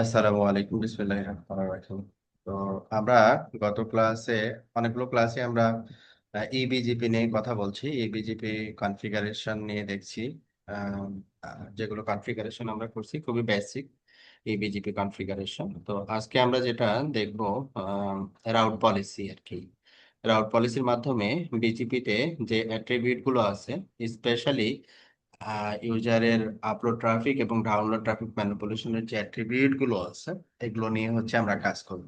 আসসালামু আলাইকুম, বিসমিল্লাহির রহমানির রহিম। তো আমরা গত ক্লাসে অনেকগুলো ক্লাসে আমরা ইবিজিপি নিয়ে কথা বলছি। ইবিজিপি কনফিগারেশন নিয়ে দেখছি। আম, যেগুলো কনফিগারেশন আমরা করছি খুবই বেসিক ইবিজিপি কনফিগারেশন। তো আজকে আমরা যেটা দেখব রাউট পলিসি আর কি। রাউট পলিসির মাধ্যমে বিজিপিতে যে অ্যাট্রিবিউট গুলো আছে, স্পেশালি ইউজারের আপলোড ট্রাফিক এবং ডাউনলোড ট্রাফিক ম্যানিপুলেশনের যে অ্যাট্রিবিউট গুলো আছে, এগুলো নিয়ে হচ্ছে আমরা কাজ করব।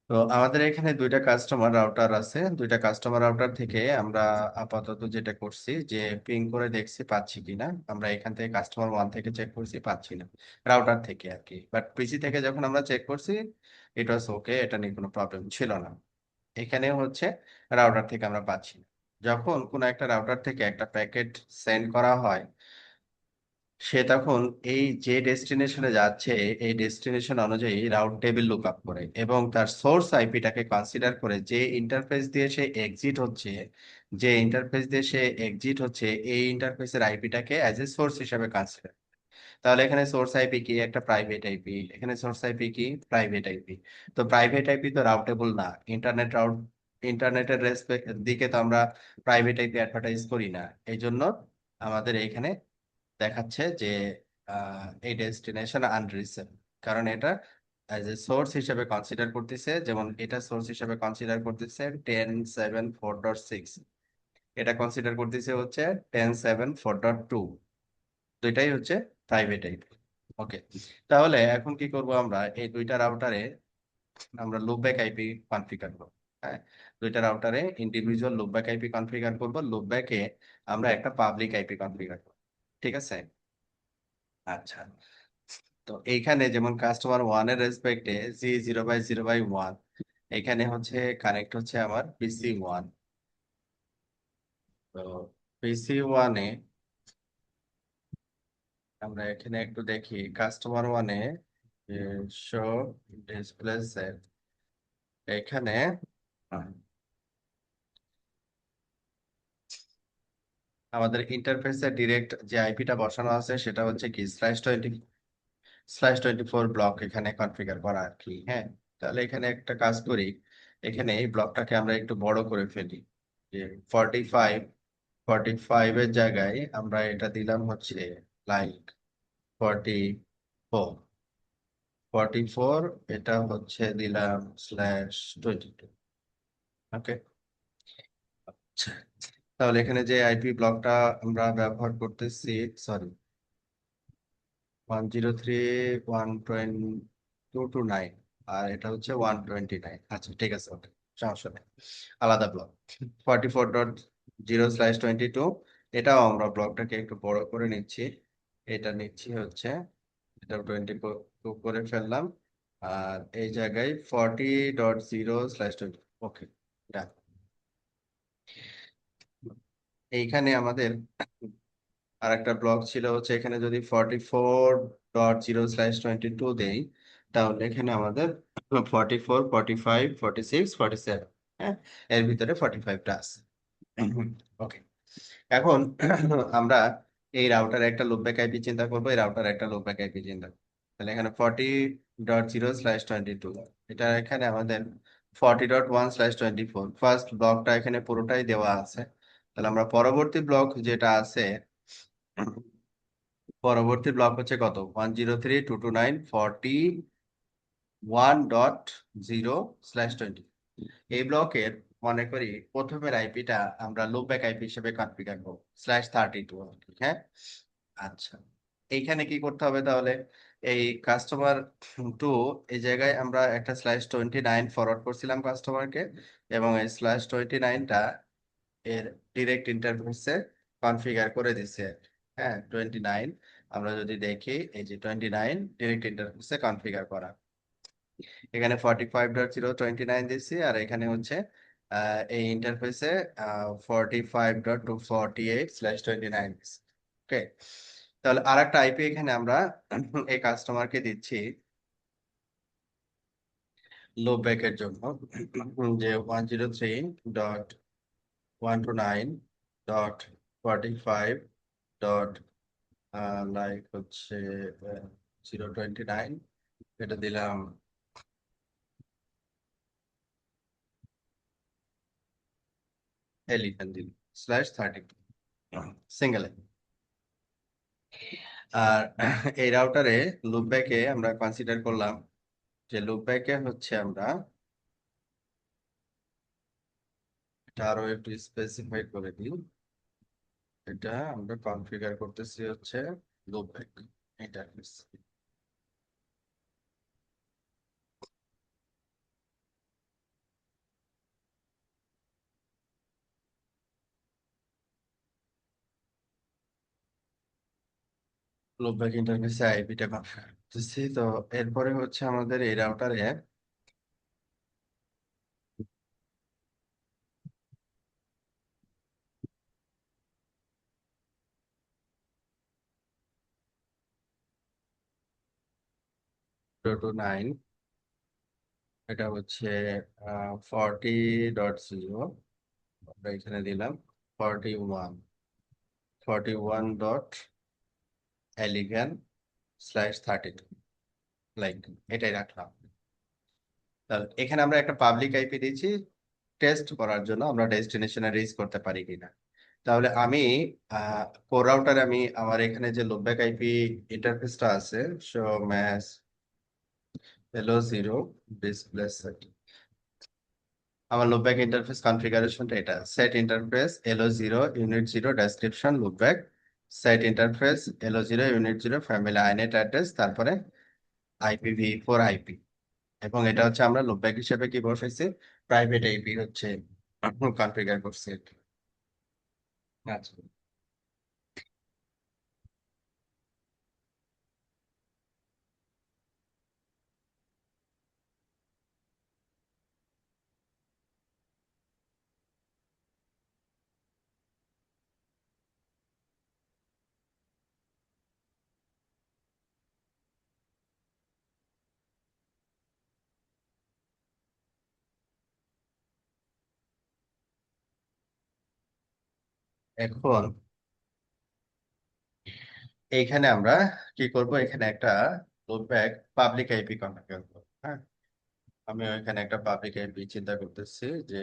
তো আমাদের এখানে দুইটা কাস্টমার রাউটার আছে। দুইটা কাস্টমার রাউটার থেকে আমরা আপাতত যেটা করছি যে পিং করে দেখছি পাচ্ছি কিনা। আমরা এখান থেকে কাস্টমার ওয়ান থেকে চেক করছি, পাচ্ছি না রাউটার থেকে আর কি। বাট পিসি থেকে যখন আমরা চেক করছি, ইট ওয়াজ ওকে, এটা নিয়ে কোনো প্রবলেম ছিল না। এখানে হচ্ছে রাউটার থেকে আমরা পাচ্ছি না। যখন কোনো একটা রাউটার থেকে একটা প্যাকেট সেন্ড করা হয়, সে তখন এই যে ডেস্টিনেশনে যাচ্ছে, এই ডেস্টিনেশন অনুযায়ী রাউট টেবিল লুক আপ করে এবং তার সোর্স আইপিটাকে কনসিডার করে যে ইন্টারফেস দিয়ে সে এক্সিট হচ্ছে, এই ইন্টারফেসের আইপিটাকে অ্যাজ এ সোর্স হিসাবে কনসিডার। তাহলে এখানে সোর্স আইপি কি? একটা প্রাইভেট আইপি। এখানে সোর্স আইপি কি? Private IP. তো প্রাইভেট আইপি তো রাউটেবল না। ইন্টারনেটের রেসপেক্ট দিকে তো আমরা প্রাইভেট আইপি অ্যাডভার্টাইজ করি না। এই জন্য আমাদের এখানে দেখাচ্ছে যে এই ডেস্টিনেশন আনরিচেবল, কারণ এটা অ্যাজ এ সোর্স হিসেবে কনসিডার করতেছে। যেমন এটা সোর্স হিসেবে কনসিডার করতেছে 10.7.4.6, এটা কনসিডার করতেছে হচ্ছে 10.7.4.2। দুইটাই হচ্ছে প্রাইভেট আইপি। ওকে, তাহলে এখন কি করব? আমরা এই দুইটা রাউটারে আমরা লুপব্যাক আইপি কনফিগার করব। হ্যাঁ, দুইটা রাউটারে ইন্ডিভিজুয়াল লুপব্যাক আইপি কনফিগার করব। লুপব্যাকে আমরা একটা পাবলিক আইপি কনফিগার করব। ঠিক আছে? আচ্ছা, তো এইখানে যেমন কাস্টমার ওয়ান এর রেসপেক্টে G0/0/1, এখানে হচ্ছে কানেক্ট হচ্ছে আমার PC1। তো PC1-এ আমরা এখানে একটু দেখি কাস্টমার ওয়ানে শো ডিসপ্লে সেট। এখানে আহ, আমাদের ইন্টারফেসে ডিরেক্ট যে আইপিটা বসানো আছে সেটা হচ্ছে কি /20/24 ব্লক এখানে কনফিগার করা আর কি। হ্যাঁ, তাহলে এখানে একটা কাজ করি, এখানে এই ব্লকটাকে আমরা একটু বড় করে ফেলি। যে 45 এর জায়গায় আমরা এটা দিলাম হচ্ছে লাইক 44 এটা হচ্ছে দিলাম /22। ওকে, তাহলে এখানে যে আইপি ব্লকটা আমরা ব্যবহার করতেছি, সরি, 103.1.229, আর এটা হচ্ছে 129। আচ্ছা ঠিক আছে, ওকে, সমস্যা নেই, আলাদা ব্লক। 44.0/22, এটাও আমরা ব্লকটাকে একটু বড় করে নিচ্ছি। এটা নিচ্ছি হচ্ছে, এটা 22 করে ফেললাম। আর এই জায়গায় 40.0/20। ওকে, ডান। এইখানে আমাদের আর একটা ব্লক ছিল হচ্ছে, এখানে যদি 44.0/22 দেই, তাহলে এখানে আমাদের 44, 45, 46, 47, হ্যাঁ, এর ভিতরে 45টা আছে। ওকে, এখন আমরা এই রাউটার একটা লুপব্যাক আইপি চিন্তা করবো, এই রাউটার একটা লুপব্যাক আইপি চিন্তা করবো। তাহলে এখানে 40.0/22, এটা এখানে আমাদের 40.1/24, ফার্স্ট ব্লকটা এখানে পুরোটাই দেওয়া আছে। তাহলে আমরা পরবর্তী ব্লক হচ্ছে কত? 103.229.41.0/20। এই ব্লকের মনে করি প্রথমের আইপিটা আমরা লুপব্যাক আইপি হিসেবে কনফিগার করবো /32। হ্যাঁ, আচ্ছা, এইখানে কি করতে হবে তাহলে? এই কাস্টমার টু, এই জায়গায় আমরা একটা /29 ফরওয়ার্ড করছিলাম কাস্টমারকে, এবং এই /29টা এর ডিরেক্ট ইন্টারফেসে কনফিগার করে দিচ্ছে। হ্যাঁ, 29, আমরা যদি দেখি এই যে 29 ডিরেক্ট ইন্টারফেসে কনফিগার করা। এখানে 45.029 দিচ্ছি, আর এখানে হচ্ছে এই ইন্টারফেসে 45.248/29 দিচ্ছি। ওকে, তাহলে আর একটা আইপি এখানে আমরা এই কাস্টমারকে দিচ্ছি লো ব্যাকের জন্য, যে 103.129.45. লাইক হচ্ছে 029 এটা দিলাম এলিফ্যান্ট দিলাম /32 সিঙ্গেল। আর এই রাউটারে লুপব্যাকে আমরা কনসিডার করলাম যে লুপব্যাকে হচ্ছে আমরা এটা আরো একটু স্পেসিফাই করে দিই। এটা আমরা কনফিগার করতেছি হচ্ছে লুপব্যাক ইন্টারফেস। লুপব্যাক ইন্টারফেসে আইপিটা কনফিগার করতেছি। তো এরপরে হচ্ছে আমাদের এই রাউটারে টু 9, এটা হচ্ছে 40.0, আমরা এখানে দিলাম 41.11.32, লাইক এটাই রাখলাম। তাহলে এখানে আমরা একটা পাবলিক আইপি দিয়েছি টেস্ট করার জন্য আমরা ডেস্টিনেশনে রিচ করতে পারি কিনা। তাহলে আমি কোর রাউটারে আমি আমার এখানে যে লুপব্যাক আইপি ইন্টারফেসটা আছে, show match hello 0 display set, আমার লুপব্যাক ইন্টারফেস কনফিগারেশনটা এটা সেট ইন্টারফেস এলো 0 unit 0 description loopback set interface এলো 0 ইউনিট 0 ফ্যামিলি আইনেট অ্যাড্রেস, তারপরে IPv4 আইপি। এবং এটা হচ্ছে আমরা লুপব্যাক হিসেবে কি বসাইছি, প্রাইভেট আইপি হচ্ছে কনফিগার করছি। আচ্ছা, এখন এইখানে আমরা কি করব, এখানে একটা লুপব্যাক পাবলিক আইপি কনফিগার করব। হ্যাঁ, আমি এখানে একটা পাবলিক আইপি চিন্তা করতেছি যে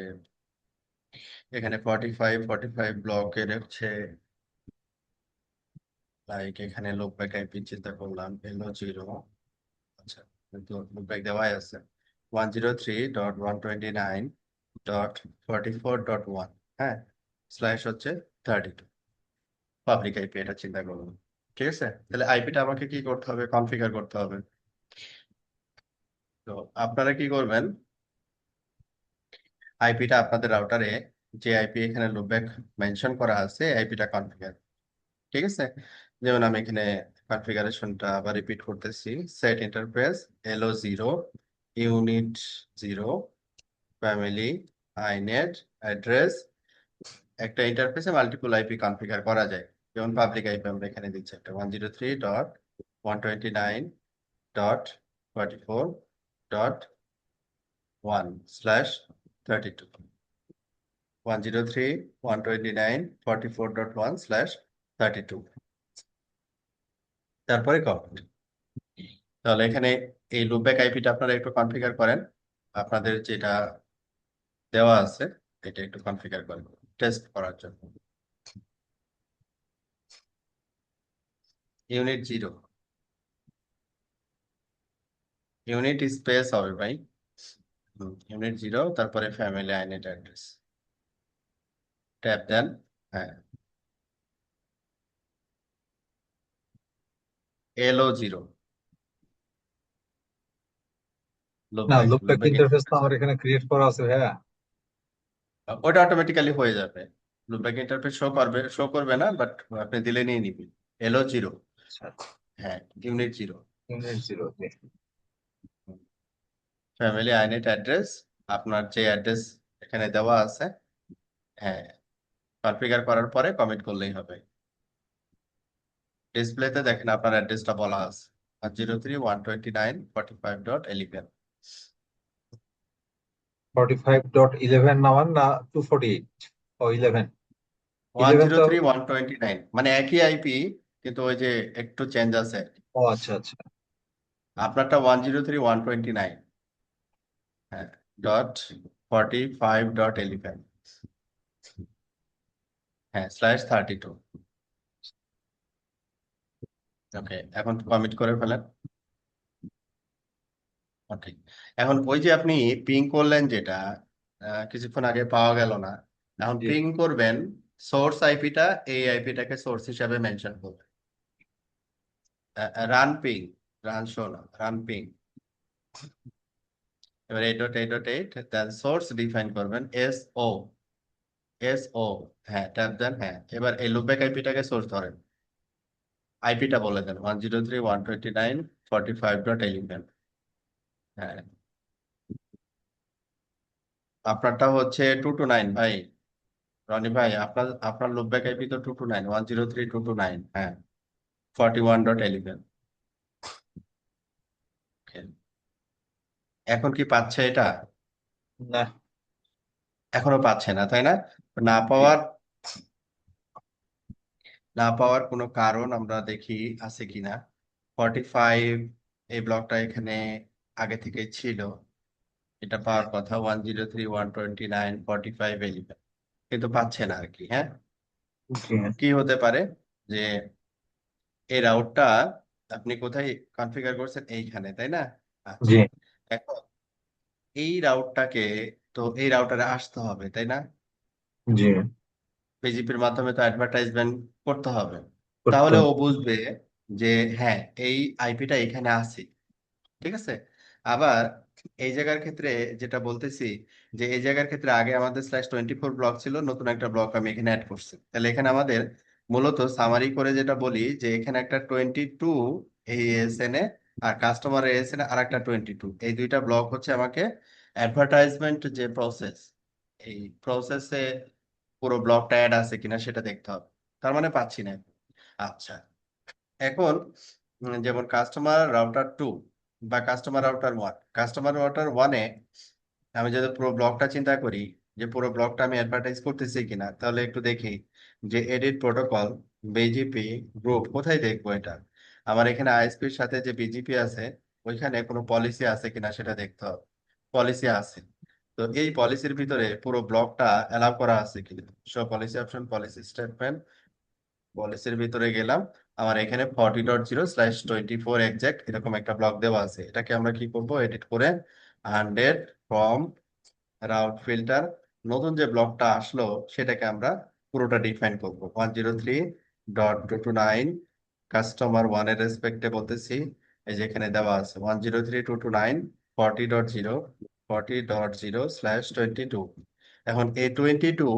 এখানে 45 ব্লকের হচ্ছে, লাইক এখানে লুপব্যাক আইপি চিন্তা করলাম এলো 0। আচ্ছা, কিন্তু লুপব্যাক দেওয়াই আছে 103.129.44.1, হ্যাঁ, স্ল্যাশ হচ্ছে 32 পাবলিক আইপি, এটা চিন্তা করলাম। ঠিক আছে, তাহলে আইপিটা আমাকে কি করতে হবে, কনফিগার করতে হবে। তো আপনারা কি করবেন, আইপিটা আপনাদের রাউটারে যে আইপি এখানে লুপব্যাক মেনশন করা আছে আইপিটা কনফিগার, ঠিক আছে। যেমন আমি এখানে কনফিগারেশনটা আবার রিপিট করতেছি, সেট ইন্টারফেস এলো 0 ইউনিট 0 ফ্যামিলি আইনেট অ্যাড্রেস। একটা ইন্টারফেসে মাল্টিপল আইপি কনফিগার করা যায়, যেমন পাবলিক আইপি আমরা এখানে দিচ্ছি একটা 103.129.44.1/32, 103.129.44.1/32, তারপরে কমেন্ট। তাহলে এখানে এই লুপব্যাক আইপিটা আপনারা একটু কনফিগার করেন, আপনাদের যেটা দেওয়া আছে এটা একটু কনফিগার করেন টেস্ট করার জন্য। ইউনিট 0, ইউনিট স্পেস হবে ভাই, ইউনিট 0 তারপরে ফ্যামিলি আইনেট অ্যাড্রেস, ট্যাপ দেন। হ্যাঁ, এলো 0 না, লুপব্যাক লুপব্যাক লুপব্যাক ইন্টারফেস তো ইন্টারফেস, আমার এখানে ক্রিয়েট করা আছে ভাইয়া। ওটা অটোমেটিক্যালি হয়ে যাবে। লুপব্যাক ইন্টারফেস শো করবে না, বাট আপনি দিলে নিয়ে নিবি এলো 0। আচ্ছা, হ্যাঁ, ইউনিট 0 ইউনিট 0। ফ্যামিলি আইনেট অ্যাড্রেস, আপনার যে অ্যাড্রেস এখানে দেওয়া আছে, হ্যাঁ, কনফিগার করার পরে কমিট করলেই হবে। ডিসপ্লেতে দেখেন আপনার অ্যাড্রেসটা বলা আছে 103.129.45.11। 45.11 নামান না 248? ও 11, ওয়ান 11 জিরো তো। থ্রি ওয়ান টোয়েন্টি নাইন মানে একই আইপি, কিন্তু ওই যে একটু চেঞ্জ আছে। ও আচ্ছা আচ্ছা। আপনারটা 103.129, হ্যাঁ, .45.11, হ্যাঁ, /32। ওকে, এখন কমিট করে ফেলেন। ওকে, এখন ওই যে আপনি পিং করলেন যেটা কিছুক্ষণ আগে পাওয়া গেল না, এখন জি পিং করবেন সোর্স আইপিটা, এই আইপিটাকে সোর্স হিসাবে মেনশন করবেন। রান পিং, রান শো না, রান পিং। এবার 8.8.8, দেন সোর্স ডিফাইন করবেন এস ও, হ্যাঁ, ট্যাব দেন, হ্যাঁ। এবার এই লুপব্যাক আইপিটাকে সোর্স ধরেন, আইপিটা বলে দেন 103.129.45.11। হ্যাঁ, আপনারটা হচ্ছে 229 ভাই, রনি ভাই, আপনার আপনার লুপব্যাক আইপি তো 229, 103.229, হ্যাঁ, 41.11। এখন কি পাচ্ছে এটা? না। এখনো পাচ্ছে না, তাই না? না জি পাওয়ার না পাওয়ার কোনো কারণ আমরা দেখি আছে কিনা। 45, এই ব্লকটা এখানে আগে থেকে ছিল, এটা পাওয়ার কথা 103.129.45 কিন্তু পাচ্ছে না আর কি, হ্যাঁ। জি কি হতে পারে যে এই রাউটটা আপনি কোথায় কনফিগার করছেন? এইখানে, তাই না? আচ্ছা, জি এখন এই রাউটটাকে, তো এই রাউটারে আসতে হবে, তাই না? জি পিজিপির মাধ্যমে তো অ্যাডভার্টাইজমেন্ট করতে হবে। করতে তাহলে ও হবে। বুঝবে যে হ্যাঁ, এই আইপিটা এখানে আছে, ঠিক আছে। আবার এই জায়গার ক্ষেত্রে যেটা বলতেছি, যে এই জায়গার ক্ষেত্রে আগে আমাদের /24 ব্লক ছিল, নতুন একটা ব্লক আমি এখানে অ্যাড করছি। তাহলে এখানে আমাদের মূলত সামারি করে যেটা বলি, যে এখানে একটা 22 এই এসএন এ, আর কাস্টমার এসএন এ আর একটা 22, এই দুইটা ব্লক হচ্ছে আমাকে অ্যাডভার্টাইজমেন্ট যে প্রসেস, এই প্রসেসে পুরো ব্লকটা অ্যাড আছে কিনা সেটা দেখতে হবে। তার মানে পাচ্ছি না। আচ্ছা, এখন যেমন কাস্টমার রাউটার 2 বা কাস্টমার রাউটার 1 এ আমি যদি পুরো ব্লকটা চিন্তা করি, যে পুরো ব্লকটা আমি অ্যাডভার্টাইজ করতেছি কিনা, তাহলে একটু দেখি যে এডিট প্রোটোকল, বিজিপি গ্রুপ, কোথায় দেখবো এটা? আমার এখানে আইএসপির সাথে যে বিজিপি আছে, ওইখানে কোনো পলিসি আছে কিনা সেটা দেখতে হবে। পলিসি আছে, তো এই পলিসির ভিতরে পুরো ব্লকটা অ্যালাউ করা আছে কিনা। সব পলিসি অপশন, পলিসি স্টেটমেন্ট, পলিসির ভিতরে গেলাম, আমার এখানে 40.0/24 এক্সাক্ট এরকম একটা ব্লক দেওয়া আছে। এটাকে আমরা কি করব? এডিট করে 100 ফ্রম রাউট ফিল্টার, নতুন যে ব্লকটা আসলো সেটাকে আমরা পুরোটা ডিফাইন করব। 103.229 কাস্টমার 1 এর রেসপেক্টে বলতেছি, এই যে এখানে দেওয়া আছে 103.229 40.0 40.0/22। এখন এই 22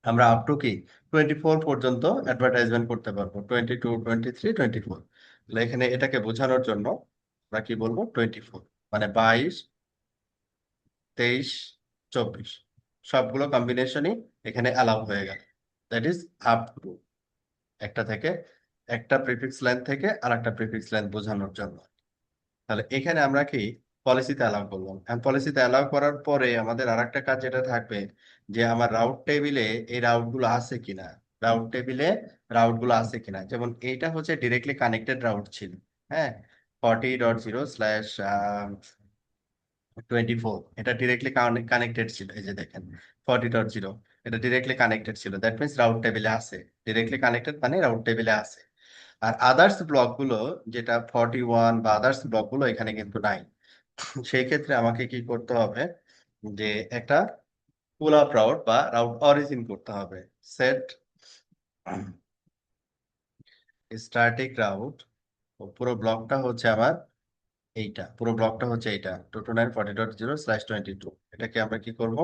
আমরা আপ টু কি 24 পর্যন্ত অ্যাডভার্টাইজমেন্ট করতে পারবো, 22, 23, 24। তাহলে এখানে এটাকে বোঝানোর জন্য আমরা কি বলবো? 24 মানে 22, 23, 24 সবগুলো কম্বিনেশনই এখানে অ্যালাউ হয়ে গেল। দ্যাট ইজ আপ টু, একটা থেকে, একটা প্রিফিক্স লাইন থেকে আর একটা প্রিফিক্স লাইন বোঝানোর জন্য। তাহলে এখানে আমরা কি পলিসিতে অ্যালাউ করলাম। পলিসিতে অ্যালাউ করার পরে আমাদের আরেকটা কাজ যেটা থাকবে, যে আমার রাউট টেবিলে এই রাউট গুলো আছে কিনা, রাউট টেবিলে রাউট গুলো আছে কিনা। যেমন এইটা হচ্ছে ডিরেক্টলি কানেক্টেড রাউট ছিল, হ্যাঁ, 40.0/24, এটা ডিরেক্টলি কানেক্টেড ছিল। এই যে দেখেন 40.0, এটা ডিরেক্টলি কানেক্টেড ছিল, দ্যাট মিনস রাউট টেবিলে আছে। ডিরেক্টলি কানেক্টেড মানে রাউট টেবিলে আছে। আর আদার্স ব্লক গুলো, যেটা 41 বা আদার্স ব্লক গুলো, এখানে কিন্তু নাই। সেই ক্ষেত্রে আমাকে কি করতে হবে, যে একটা পুল আপ রাউট বা রাউট অরিজিন করতে হবে। সেট স্ট্যাটিক রাউট, পুরো ব্লকটা হচ্ছে আমার এইটা, পুরো ব্লকটা হচ্ছে এইটা 229.40.0/22। এটাকে আমরা কি করব?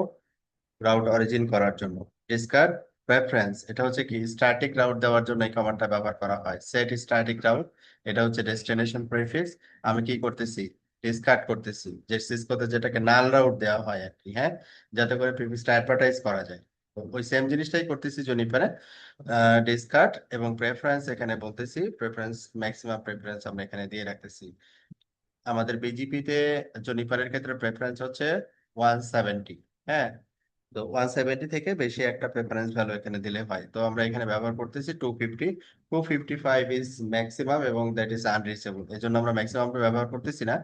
রাউট অরিজিন করার জন্য ডিসকার্ড প্রেফারেন্স, এটা হচ্ছে কি স্ট্যাটিক রাউট দেওয়ার জন্য এই কমান্ডটা ব্যবহার করা হয়। সেট স্ট্যাটিক রাউট, এটা হচ্ছে ডেস্টিনেশন প্রিফিক্স। আমি কি করতেছি? ডিসকার্ড করতেছি, যে সিসকোতে যেটাকে নাল রাউট দেওয়া হয় আর কি, হ্যাঁ, যাতে করে প্রিফিক্সটা অ্যাডভার্টাইজ করা যায়। তো ওই সেম জিনিসটাই করতেছি জুনিপারে। ডিসকার্ড এবং প্রেফারেন্স, এখানে বলতেছি প্রেফারেন্স, ম্যাক্সিমাম প্রেফারেন্স আমরা এখানে দিয়ে রাখতেছি। আমাদের বিজিপিতে জুনিপারের ক্ষেত্রে প্রেফারেন্স হচ্ছে 170, হ্যাঁ, তো 170 থেকে বেশি একটা প্রেফারেন্স ভ্যালু এখানে দিলে হয়। তো আমরা এখানে ব্যবহার করতেছি 250, 255 ইজ ম্যাক্সিমাম এবং দ্যাট ইজ আনরিচেবল, এই জন্য আমরা ম্যাক্সিমামটা ব্যবহার করতেছি না,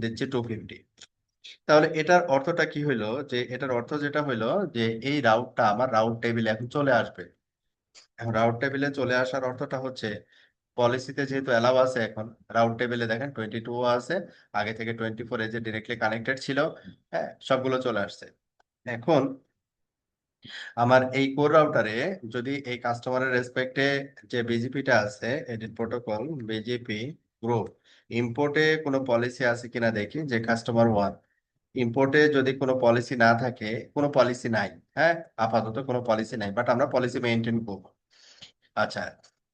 দিচ্ছি 250। তাহলে এটার অর্থটা কি হইলো, যে এটার অর্থ যেটা হইলো যে এই রাউটটা আমার রাউট টেবিলে এখন চলে আসবে। এখন রাউট টেবিলে চলে আসার অর্থটা হচ্ছে পলিসিতে যেহেতু অ্যালাউ আছে, এখন রাউট টেবিলে দেখেন 22 আছে, আগে থেকে 24 যে ডিরেক্টলি কানেক্টেড ছিল, হ্যাঁ সবগুলো চলে আসছে। এখন আমার এই কোর রাউটারে যদি এই কাস্টমারের রেসপেক্টে যে বিজিপিটা আছে, এডিট প্রোটোকল বিজিপি গ্রুপ, ইম্পোর্টে কোনো পলিসি আছে কিনা দেখি, যে কাস্টমার ওয়ান ইম্পোর্টে যদি কোনো পলিসি না থাকে, কোনো পলিসি নাই, হ্যাঁ আপাতত কোনো পলিসি নাই, বাট আমরা পলিসি মেনটেন করব। আচ্ছা,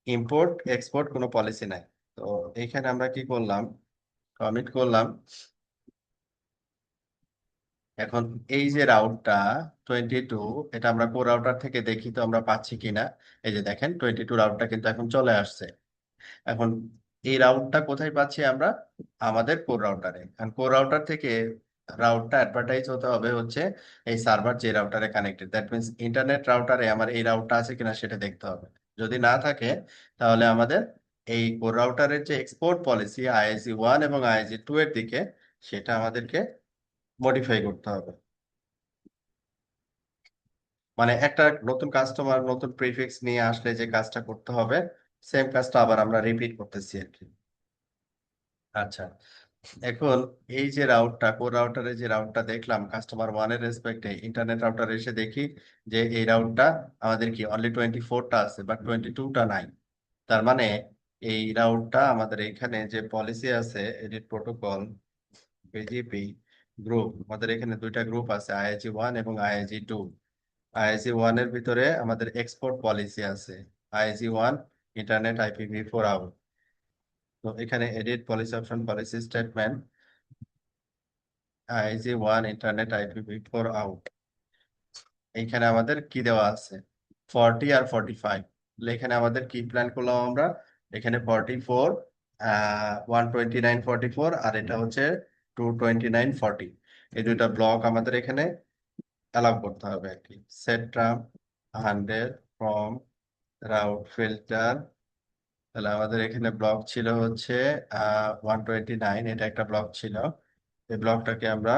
ইম্পোর্ট এক্সপোর্ট কোনো পলিসি নাই। তো এইখানে আমরা কি করলাম, কমিট করলাম। এখন এই যে রাউটটা 22, এটা আমরা কোর রাউটার থেকে দেখি তো আমরা পাচ্ছি কিনা। এই যে দেখেন 22 রাউটটা কিন্তু এখন চলে আসছে। এখন এই রাউটটা কোথায় পাচ্ছি আমরা, আমাদের কোর রাউটারে। কারণ কোর রাউটার থেকে রাউটটা অ্যাডভার্টাইজ হতে হবে হচ্ছে এই সার্ভার যে রাউটারে কানেক্টেড, দ্যাট মিনস ইন্টারনেট রাউটারে আমার এই রাউটটা আছে কিনা সেটা দেখতে হবে। যদি না থাকে তাহলে আমাদের এই কোর রাউটারের যে এক্সপোর্ট পলিসি আইএসি 1 এবং আইএসি 2 এর দিকে, সেটা আমাদেরকে মডিফাই করতে হবে। মানে একটা নতুন কাস্টমার নতুন প্রিফিক্স নিয়ে আসলে যে কাজটা করতে হবে, সেম কাজটা আবার আমরা রিপিট করতেছি আর কি। আচ্ছা, এখন এই যে রাউটটা কোর রাউটারে যে রাউটটা দেখলাম কাস্টমার ওয়ানের রেসপেক্টে, ইন্টারনেট রাউটারে এসে দেখি যে এই রাউটটা আমাদের কি অনলি 24টা আছে বাট 22টা নাই। তার মানে এই রাউটটা আমাদের এখানে যে পলিসি আছে, এডিট প্রোটোকল বিজিপি গ্রুপ, আমাদের এখানে দুইটা গ্রুপ আছে আইএজি 1 এবং আইএজি 2। আইএজি 1 এর ভিতরে আমাদের এক্সপোর্ট পলিসি আছে আইএজি 1 ইন্টারনেট IPv4 আউট। তো এখানে edit policy option policy statement IAG 1 internet IPv4 out, এইখানে আমাদের কি দেওয়া আছে 40 আর 45। এখানে আমাদের কি প্ল্যান করলাম আমরা, এখানে 44, 12944, আর এটা হচ্ছে 22940। এই দুইটা ব্লক আমাদের এখানে অ্যালাউ করতে হবে আর কি। Set tram 100 from route filter, তাহলে আমাদের এখানে ব্লক ছিল হচ্ছে 129, এটা একটা ব্লক ছিল। এই ব্লকটাকে আমরা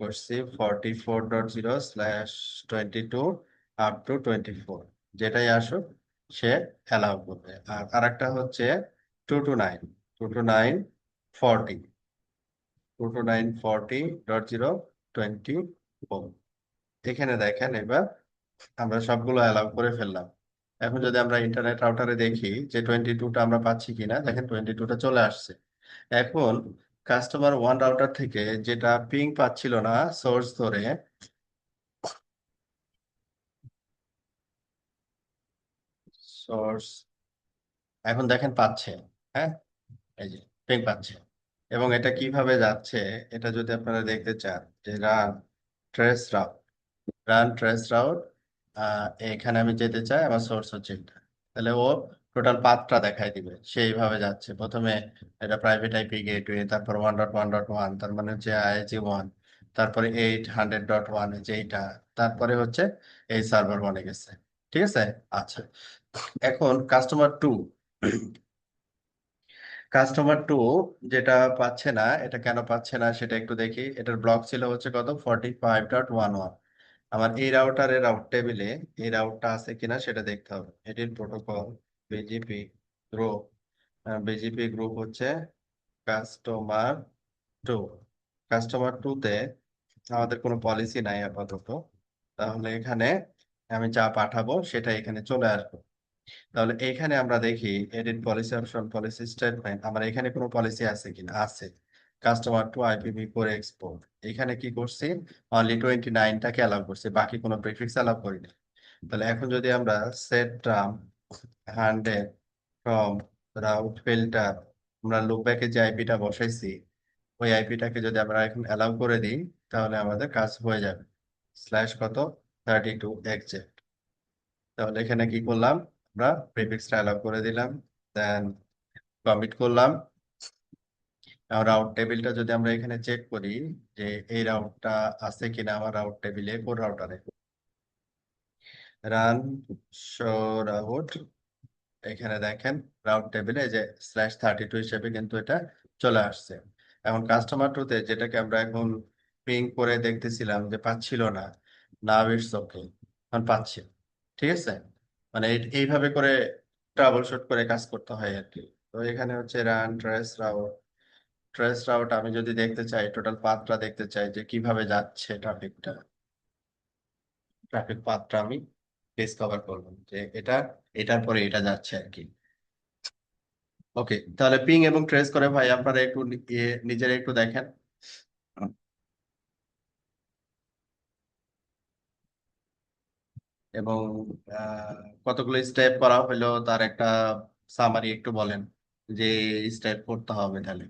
করছি 44.0/22 আপ টু 24, যেটাই আসুক সে অ্যালাউ করবে। আর আরেকটা হচ্ছে 229, 22940.024। এখানে দেখেন এবার আমরা সবগুলো অ্যালাউ করে ফেললাম। এখন যদি আমরা ইন্টারনেট রাউটারে দেখি যে 22টা আমরা পাচ্ছি কিনা, দেখেন 22টা চলে আসছে। এখন কাস্টমার ওয়ান রাউটার থেকে যেটা পিং পাচ্ছিল না সোর্স ধরে, সোর্স এখন দেখেন পাচ্ছে, হ্যাঁ এই যে পিং পাচ্ছে। এবং এটা কিভাবে যাচ্ছে, এটা যদি আপনারা দেখতে চান যে trace route run trace route, এখানে আমি যেতে চাই, আমার সোর্স হচ্ছে এটা, তাহলে ও টোটাল পাথটা দেখাই দিবে সেইভাবে যাচ্ছে। প্রথমে এটা প্রাইভেট আইপি গেটওয়ে, তারপর 1.1.1, তার মানে হচ্ছে আইএজি 1, তারপরে 800.1 যেইটা, তারপরে হচ্ছে এই সার্ভার 1-এ গেছে। ঠিক আছে। আচ্ছা, এখন কাস্টমার 2 যেটা পাচ্ছে না, এটা কেন পাচ্ছে না সেটা একটু দেখি। এটার ব্লক ছিল হচ্ছে কত 45.11। আমার এই রাউটারের রাউট টেবিলে এই রাউটটা আছে কিনা সেটা দেখতে হবে। এটির protocol BGP group, BGP group হচ্ছে কাস্টমার 2। কাস্টমার 2-তে আমাদের কোনো পলিসি নাই আপাতত, তাহলে এখানে আমি যা পাঠাবো সেটা এখানে চলে আসবে। তাহলে এইখানে আমরা দেখি edit policy option policy statement, আমার এখানে কোনো পলিসি আছে কিনা, আছে কাস্টমার 2 IPv4 এক্সপোর্ট। এখানে কি করছি, অনলি 29টাকে অ্যালাউ করছি, বাকি কোনো প্রিফিক্স অ্যালাউ করিনি। তাহলে এখন যদি আমরা set tram 100 from route filter, আমরা লুপব্যাকে যে আইপিটা বসাইছি ওই আইপিটাকে যদি আমরা এখন অ্যালাউ করে দিই, তাহলে আমাদের কাজ হয়ে যাবে। স্ল্যাশ কত 32 এক্সাক্ট। তাহলে এখানে কি করলাম, আমরা প্রিফিক্সটা অ্যালাউ করে দিলাম, দেন কমিট করলাম। রাউট টেবিলটা যদি আমরা এখানে চেক করি যে এই রাউটটা আছে কিনা আমার রাউট টেবিলে, কোন রাউটারে, রান শো রাউট, এখানে দেখেন রাউট টেবিলে যে /32 হিসেবে কিন্তু এটা চলে আসছে। এখন কাস্টমার টুতে যেটাকে আমরা এখন পিং করে দেখতেছিলাম যে পাচ্ছিল না, নাও ইটস ওকে, এখন পাচ্ছি। ঠিক আছে, মানে এইভাবে করে ট্রাবল শুট করে কাজ করতে হয় আর কি। তো এখানে হচ্ছে রান ট্রেস রাউট আমি যদি দেখতে চাই, টোটাল পাথটা দেখতে চাই যে কিভাবে যাচ্ছে ট্রাফিক পাথটা আমি ডিসকভার করবো যে এটা এটার পরে এটা যাচ্ছে আর কি। ওকে, তাহলে পিং এবং ট্রেস করে ভাই আপনারা একটু নিজেরা একটু দেখেন। এবং কতগুলো স্টেপ করা হলো তার একটা সামারি একটু বলেন যে স্টেপ করতে হবে তাহলে।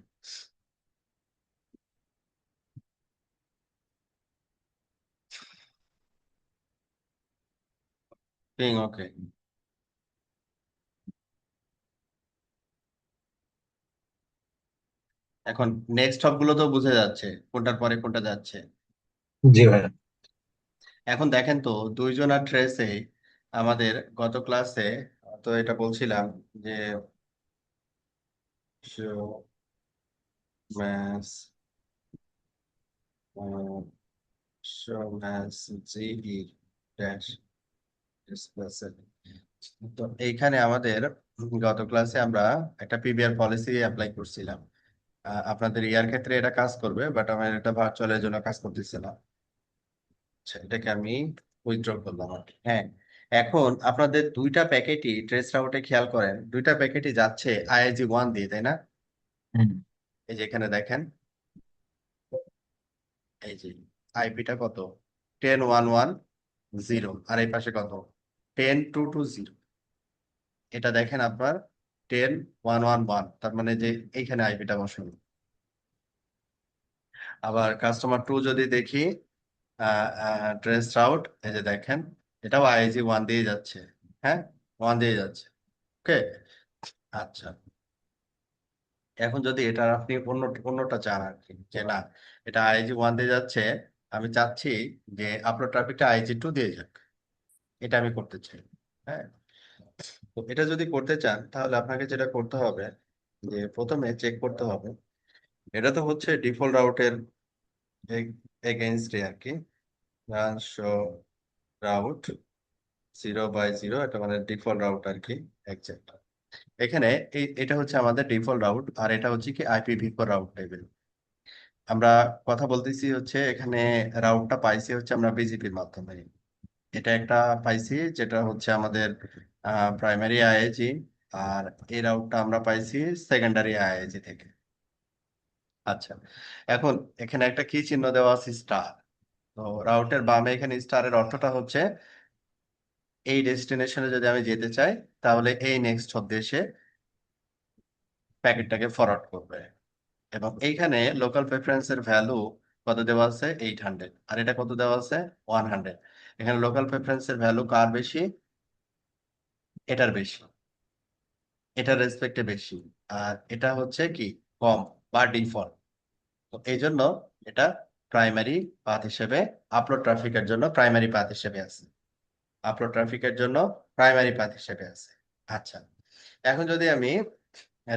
পিং ওকে। এখন নেক্সট হপ গুলো তো বুঝে যাচ্ছে কোনটার পরে কোনটা যাচ্ছে। জি ভাইয়া। এখন দেখেন তো দুইজন আর ট্রেসে আমাদের গত ক্লাসে তো এটা বলছিলাম যে ম্যাথ ম্যাথ জিই ড্যাশ ডিসপ্লেসেড। তো এইখানে আমাদের গত ক্লাসে আমরা একটা পিবিআর পলিসি অ্যাপ্লাই করছিলাম। আপনাদের ইয়ার ক্ষেত্রে এটা কাজ করবে, বাট আমার এটা ভার্চুয়ালের জন্য কাজ করতেছে না। আচ্ছা, এটাকে আমি উইথড্র করলাম আর কি। হ্যাঁ, এখন আপনাদের দুইটা প্যাকেটই ট্রেস রাউটে খেয়াল করেন, দুইটা প্যাকেটই যাচ্ছে IIG 1 দিয়ে, তাই না? হুম। এই যে এখানে দেখেন, এই যে আইপিটা কত, 10.1.1.0, আর এই পাশে কত, 10.2.2.0। এটা দেখেন আপনার 10.1.1.1, তার মানে যে এইখানে আইপিটা বসানো। আবার কাস্টমার টু যদি দেখি, ট্রেস রাউট, এই যে দেখেন এটাও IIG 1 দিয়ে যাচ্ছে। হ্যাঁ, 1 দিয়ে যাচ্ছে। ওকে, আচ্ছা। এখন যদি এটা আপনি অন্যটা চান আর কি, যে না এটা IIG 1 দিয়ে যাচ্ছে, আমি চাচ্ছি যে আপনার ট্রাফিকটা IIG 2 দিয়ে যাক, এটা আমি করতে চাই। হ্যাঁ, তো এটা যদি করতে চান তাহলে আপনাকে যেটা করতে হবে যে প্রথমে চেক করতে হবে, এটা তো হচ্ছে ডিফল্ট রাউটের এগেইনস্টে আর কি। শো রাউট 0/0, এটা মানে ডিফল্ট রাউট আর কি, একজ্যাক্ট। এখানে এটা হচ্ছে আমাদের ডিফল্ট রাউট, আর এটা হচ্ছে কি IPv4 রাউট টেবিল। আমরা কথা বলতেছি হচ্ছে এখানে রাউটটা পাইছি হচ্ছে আমরা বিজিপির মাধ্যমে। এটা একটা পাইছি যেটা হচ্ছে আমাদের প্রাইমারি IIG, আর এই রাউটটা আমরা পাইছি সেকেন্ডারি IIG থেকে। আচ্ছা, এখন এখানে একটা কি চিহ্ন দেওয়া আছে, স্টার। তো রাউটের বামে এখানে স্টারের অর্থটা হচ্ছে এই ডেস্টিনেশনে যদি আমি যেতে চাই তাহলে এই নেক্সট হব দিয়ে সে প্যাকেটটাকে ফরওয়ার্ড করবে। এবং এইখানে লোকাল প্রেফারেন্সের ভ্যালু কত দেওয়া আছে, 800, আর এটা কত দেওয়া আছে, 100। এখানে লোকাল প্রেফারেন্সের ভ্যালু কার বেশি, এটার বেশি, এটার রেসপেক্টে বেশি, আর এটা হচ্ছে কি কম বা ডিফল্ট। তো এই জন্য এটা প্রাইমারি পাথ হিসেবে, আপলোড ট্রাফিকের জন্য প্রাইমারি পাথ হিসেবে আছে, আপলোড ট্রাফিকের জন্য প্রাইমারি পাথ হিসেবে আছে। আচ্ছা, এখন যদি আমি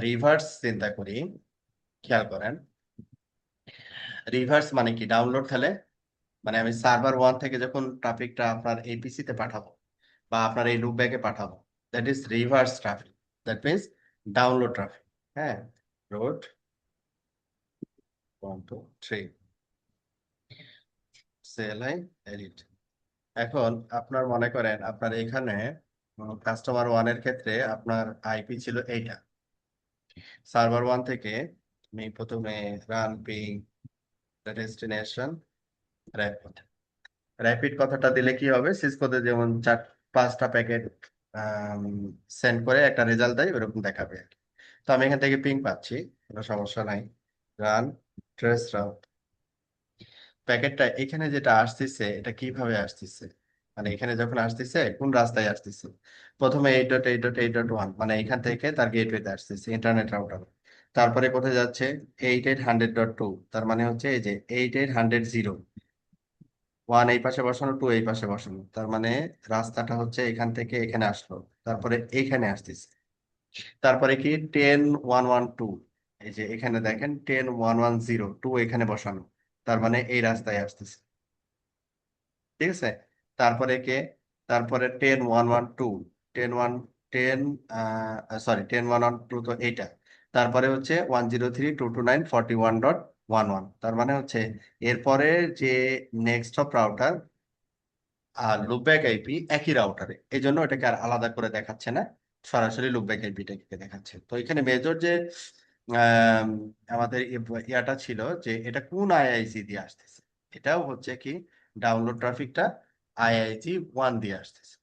রিভার্স চিন্তা করি, খেয়াল করেন, রিভার্স মানে কি, ডাউনলোড খেলে, মানে আমি সার্ভার 1 থেকে যখন ট্রাফিকটা আপনার APC তে পাঠাবো বা আপনার এই লুপ ব্যাকে পাঠাবো, that is reverse traffic, that means download traffic. হ্যাঁ, রোড 1 2 3 CLI এডিট। এখন আপনার মনে করেন আপনার এখানে কাস্টমার 1 এর ক্ষেত্রে আপনার IP ছিল এইটা, সার্ভার 1 থেকে আমি প্রথমে run ping destination rapid. Rapid কথাটা দিলে কি হবে, সিসকোতে যেমন 4 5টা প্যাকেট সেন্ড করে একটা রেজাল্ট দেয়, ওরকম দেখাবে আর কি। তো আমি এখান থেকে পিং পাচ্ছি, কোনো সমস্যা নাই। রান ট্রেস রাউট, প্যাকেটটা এখানে যেটা আসতেছে এটা কিভাবে আসতেছে, মানে এখানে যখন আসতেছে কোন রাস্তায় আসতেছে, প্রথমে 8.8.8.1 মানে এখান থেকে তার গেটওয়েতে আসতেছে ইন্টারনেট রাউটার। তারপরে কোথায় যাচ্ছে 8800.2, তার মানে হচ্ছে এই যে 8800, 1 এই পাশে বসানো, 2 এই পাশে বসানো, তার মানে রাস্তাটা হচ্ছে এখান থেকে এখানে আসলো, তারপরে এইখানে আসতেছে। তারপরে কি 10112, এই যে এখানে দেখেন 10102 এখানে বসানো, তার মানে এই রাস্তায় আসতেছে। ঠিক আছে। তারপরে কে, তারপরে 10112, 10 সরি 10112 তো এইটা। তারপরে হচ্ছে 103.229.41.11, তার মানে হচ্ছে এরপরে যে নেক্সট অফ রাউটার আর লুপব্যাক আইপি একই রাউটারে, এই জন্য এটাকে আর আলাদা করে দেখাচ্ছে না, সরাসরি লুপব্যাক আইপিটাকে দেখাচ্ছে। তো এখানে মেজর যে আম, আমাদের ইয়াটা ছিল যে এটা কোন আইআইসি দিয়ে আসতেছে, এটাও হচ্ছে কি ডাউনলোড ট্রাফিকটা IIG1 দিয়ে আসতেছে।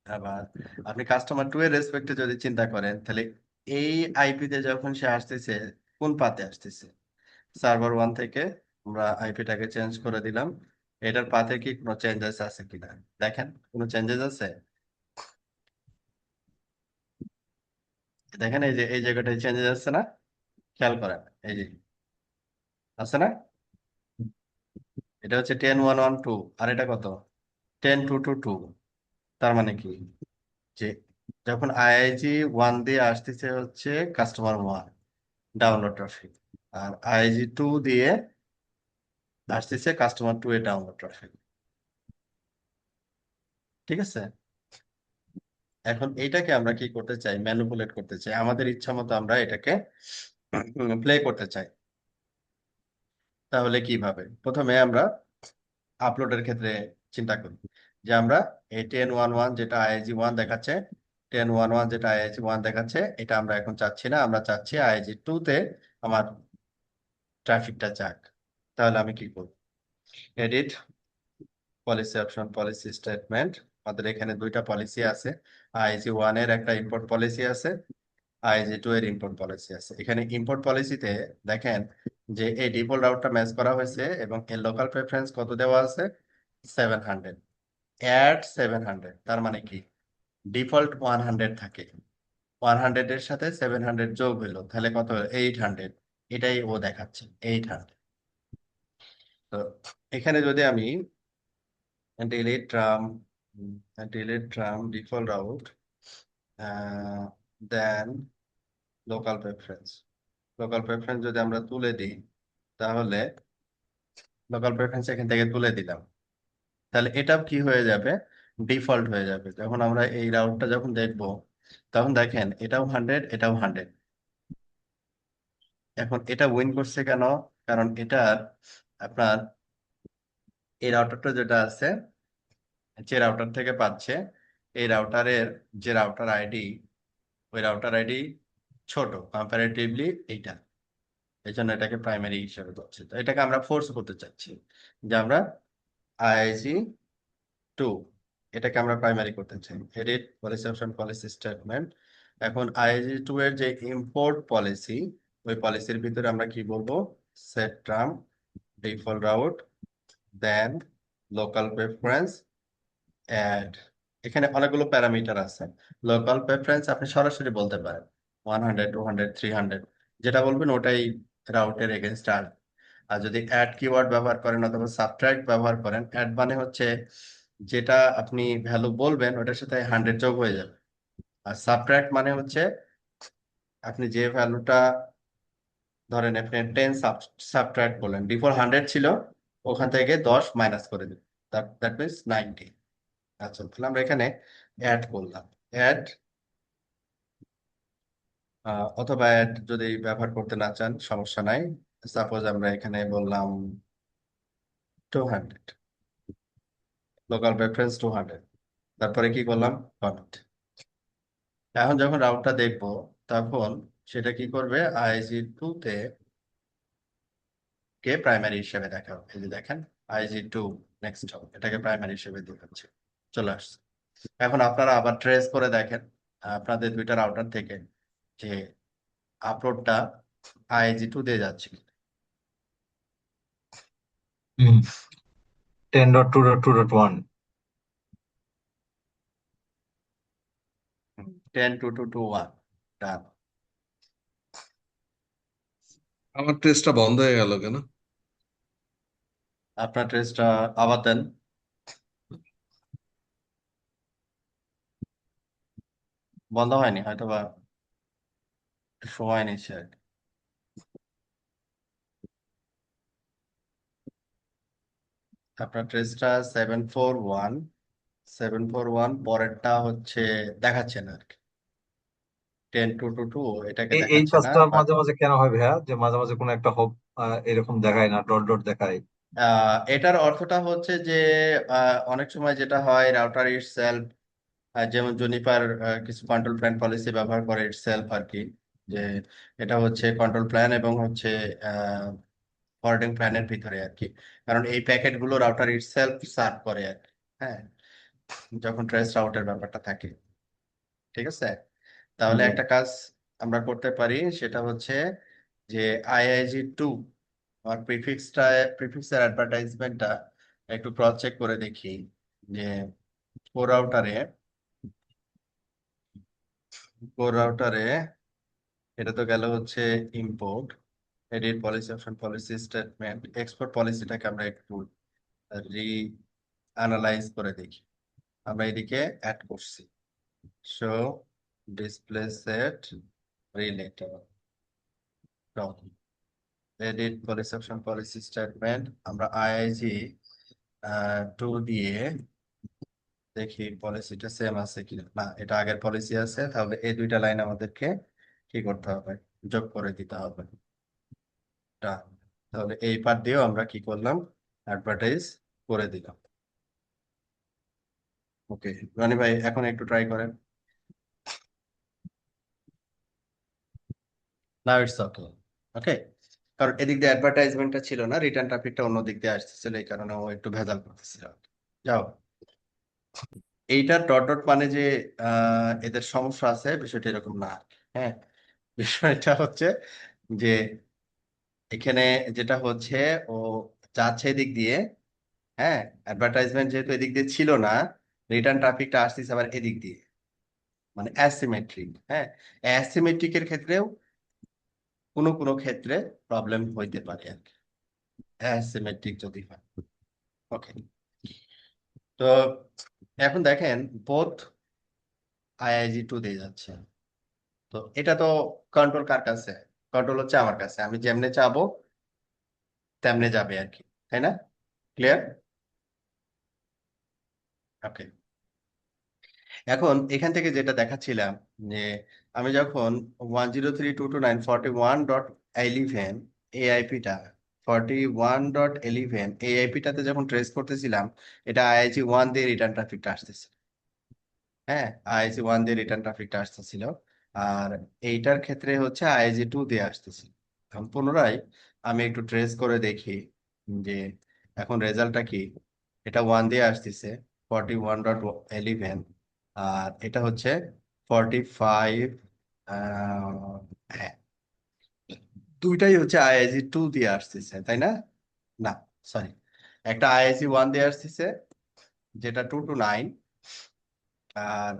আবার আপনি কাস্টমার 2 এর রেসপেক্টে যদি চিন্তা করেন, তাহলে এই আইপিতে যখন সে আসতেছে কোন পাতে আসতেছে, সার্ভার 1 থেকে আমরা আইপিটাকে চেঞ্জ করে দিলাম। এটার পাথে কি কোনো চেঞ্জেস আছে কিনা দেখেন, কোনো চেঞ্জেস আছে? দেখেন এই যে এই জায়গাটায় চেঞ্জেস আছে না, খেয়াল করেন এই যে আছে না, এটা হচ্ছে 10112, আর এটা কত 10222। তার মানে কি যে যখন IIG1 দিয়ে আসতেছে হচ্ছে কাস্টমার 1 ডাউনলোড ট্রাফিক, আর IIG2 দিয়ে আসতেছে কাস্টমার 2 এর ডাউনলোড ট্রাফিক। ঠিক আছে। এখন এইটাকে আমরা কি করতে চাই, ম্যানিপুলেট করতে চাই, আমাদের ইচ্ছা মতো আমরা এটাকে প্লে করতে চাই। তাহলে কিভাবে, প্রথমে আমরা আপলোডের ক্ষেত্রে চিন্তা করি যে আমরা এই 1011 যেটা IIG1 দেখাচ্ছে, 1011 যেটা IIG1 দেখাচ্ছে, এটা আমরা এখন চাচ্ছি না, আমরা চাচ্ছি IIG2 তে আমার ট্রাফিকটা যাক। তাহলে আমি কি করব, edit policy option, policy statement. আমাদের এখানে দুইটা পলিসি আছে, IIG1 এর একটা ইম্পোর্ট পলিসি আছে, IIG2 এর ইম্পোর্ট পলিসি আছে। এখানে ইম্পোর্ট পলিসিতে দেখেন যে এই ডিফল্ট রাউটটা ম্যাচ করা হয়েছে এবং এর লোকাল প্রেফারেন্স কত দেওয়া আছে 700, অ্যাড 700, তার মানে কি ডিফল্ট 100 থাকে, 100 এর সাথে 700 যোগ হইলো, তাহলে কত হলো 800, এটাই ও দেখাচ্ছে 800। তো এখানে যদি আমি delete tram, delete tram default route, then local preference, local preference যদি আমরা তুলে দিই, তাহলে লোকাল প্রেফারেন্স এখান থেকে তুলে দিলাম, তাহলে এটা কি হয়ে যাবে, ডিফল্ট হয়ে যাবে। যখন আমরা এই রাউটটা যখন দেখব, তখন দেখেন এটাও 100, এটাও 100। এখন এটা উইন করছে কেন, কারণ এটা আপনার এই রাউটারটা যেটা আছে, যে রাউটার থেকে পাচ্ছে, এই রাউটারের যে রাউটার আইডি, ওই রাউটার আইডি ছোট কম্পারেটিভলি এইটা, এই জন্য এটাকে প্রাইমারি হিসেবে ধরছে। তো এটাকে আমরা ফোর্স করতে চাচ্ছি যে আমরা IIG2 এটাকে আমরা প্রাইমারি করতে চাই। Edit policy option, policy statement. এখন IIG2 এর যে ইম্পোর্ট পলিসি, ওই পলিসির ভিতরে আমরা কি বলবো, set term default route, then local preference, add. এখানে অনেকগুলো প্যারামিটার আছে। লোকাল প্রেফারেন্স আপনি সরাসরি বলতে পারেন 100, 200, 300, যেটা বলবেন ওটাই রাউটের এগেনস্ট আসবে। আর যদি অ্যাড কিওয়ার্ড ব্যবহার করেন অথবা সাবট্রাক্ট ব্যবহার করেন, অ্যাড মানে হচ্ছে যেটা আপনি ভ্যালু বলবেন ওটার সাথে 100 যোগ হয়ে যাবে, আর সাবট্রাক্ট মানে হচ্ছে আপনি যে ভ্যালুটা, ধরেন আপনি 10 সাবট্রাক্ট বলেন, ডিফল্ট 100 ছিল, ওখান থেকে 10 মাইনাস করে দিন, দ্যাট মিনস 90। আচ্ছা, তাহলে আমরা এখানে অ্যাড করলাম, অ্যাড, অথবা অ্যাড যদি ব্যবহার করতে না চান সমস্যা নাই, সাপোজ আমরা এখানে বললাম 200, লোকাল প্রেফারেন্স 200, তারপরে কি করলাম কমেন্ট। এখন যখন রাউটটা দেখবো, তখন সেটা কি করবে, IIG2 তে কে প্রাইমারি হিসেবে দেখা হবে। এই যে দেখেন IIG2 নেক্সট হবে, এটাকে প্রাইমারি হিসেবে দেখাচ্ছে, চলে আসছে। এখন আপনারা আবার ট্রেস করে দেখেন আপনাদের দুইটা রাউটার থেকে যে আপলোডটা IIG2 দিয়ে যাচ্ছে। 10.2.2.1 10 2 2 2 1, ডান। আমার টেস্টটা বন্ধ হয়ে গেল কেন? আপনার ট্রেসটা আবার দেন। বন্ধ হয়নি, হয়তো বা একটু সময় নিচ্ছে আর কি। আপনার ট্রেসটা 741 পরেরটা হচ্ছে দেখাচ্ছে না আর কি। 10 2 2 2 এটাকে এই দেখাচ্ছে না, কাজটা বাট মাঝে মাঝে কেন হয় ভাইয়া, যে মাঝে মাঝে কোনো একটা হোপ এরকম দেখায় না, ডট ডট দেখায়? এটার অর্থটা হচ্ছে যে অনেক সময় যেটা হয় রাউটার ইটসেলফ, যেমন জুনিপার কিছু কন্ট্রোল প্ল্যান পলিসি ব্যবহার করে ইটসেলফ আর কি, যে এটা হচ্ছে কন্ট্রোল প্ল্যান এবং হচ্ছে ফরওয়ার্ডিং প্ল্যানের ভিতরে আর কি। কারণ এই প্যাকেটগুলো রাউটার ইটসেলফ সার্ভ করে আর কি। হ্যাঁ, যখন ট্রেস রাউটের ব্যাপারটা থাকে। ঠিক আছে, তাহলে জি। একটা কাজ আমরা করতে পারি, সেটা হচ্ছে যে IIG2 আর প্রিফিক্সের অ্যাডভার্টাইজমেন্টটা একটু ক্রস চেক করে দেখি, যে কোর রাউটারে কোর রাউটারে এটা তো গেল হচ্ছে import, edit policy option, policy statement, export পলিসিটাকে আমরা একটু রি অ্যানালাইজ করে দেখি। আমরা এদিকে অ্যাড করছি show display set related edit policy option, policy statement, আমরা IIG 2 দিয়ে দেখি পলিসিটা সেম আছে কিনা। না, এটা আগের পলিসি আছে, তাহলে এই দুইটা লাইন আমাদেরকে কি করতে হবে, যোগ করে দিতে হবে। টা তাহলে এই পার্ট দিয়েও আমরা কি করলাম, অ্যাডভার্টাইজ করে দিলাম। ওকে রনি ভাই, এখন একটু ট্রাই করেন। Now it's okay. ওকে, কারণ এদিক দিয়ে অ্যাডভার্টাইজমেন্টটা ছিল না, রিটার্ন ট্রাফিকটা অন্য দিক দিয়ে আসতেছিল, এই কারণে ও একটু ভেজাল করতেছিল। যাও, এইটার ডট ডট মানে যে এদের সমস্যা আছে, বিষয়টা এরকম না। হ্যাঁ, বিষয়টা হচ্ছে যে এখানে যেটা হচ্ছে, ও যাচ্ছে এদিক দিয়ে। হ্যাঁ, অ্যাডভার্টাইজমেন্ট যেহেতু এদিক দিয়ে ছিল না, রিটার্ন ট্রাফিকটা আসতেছে আবার এদিক দিয়ে, মানে অ্যাসিমেট্রিক। হ্যাঁ, অ্যাসিমেট্রিকের ক্ষেত্রেও কোনো কোনো ক্ষেত্রে প্রবলেম হইতে পারে আর কি, অ্যাসিমেট্রিক যদি হয়। ওকে, তো এখন দেখেন বোথ IIG2 দিয়ে যাচ্ছে। তো এটা তো কন্ট্রোল কার কাছে? কন্ট্রোল হচ্ছে আমার কাছে, আমি যেমনে চাবো তেমনে যাবে আর কি, তাই না? ক্লিয়ার? ওকে, এখন এখান থেকে যেটা দেখাচ্ছিলাম, যে আমি যখন 103.229.41.11 AIP-টা 41.11 AIP-টাতে যখন ট্রেস করতেছিলাম, এটা IIG 1 দিয়ে রিটার্ন ট্রাফিকটা আসতেছে। হ্যাঁ, IIG 1 দিয়ে রিটার্ন ট্রাফিকটা আসতেছিল, আর এইটার ক্ষেত্রে হচ্ছে IIG 2 দিয়ে আসতেছিল। এখন পুনরায় আমি একটু ট্রেস করে দেখি যে এখন রেজাল্টটা কি। এটা 1 দিয়ে আসতেছে, 41.11, আর এটা হচ্ছে 45। হ্যাঁ, দুইটাই হচ্ছে IIG 2 দিয়ে আসতেছে, তাই না? না, সরি, একটা IIG 1 দিয়ে আসতেছে, যেটা 2 to 9, আর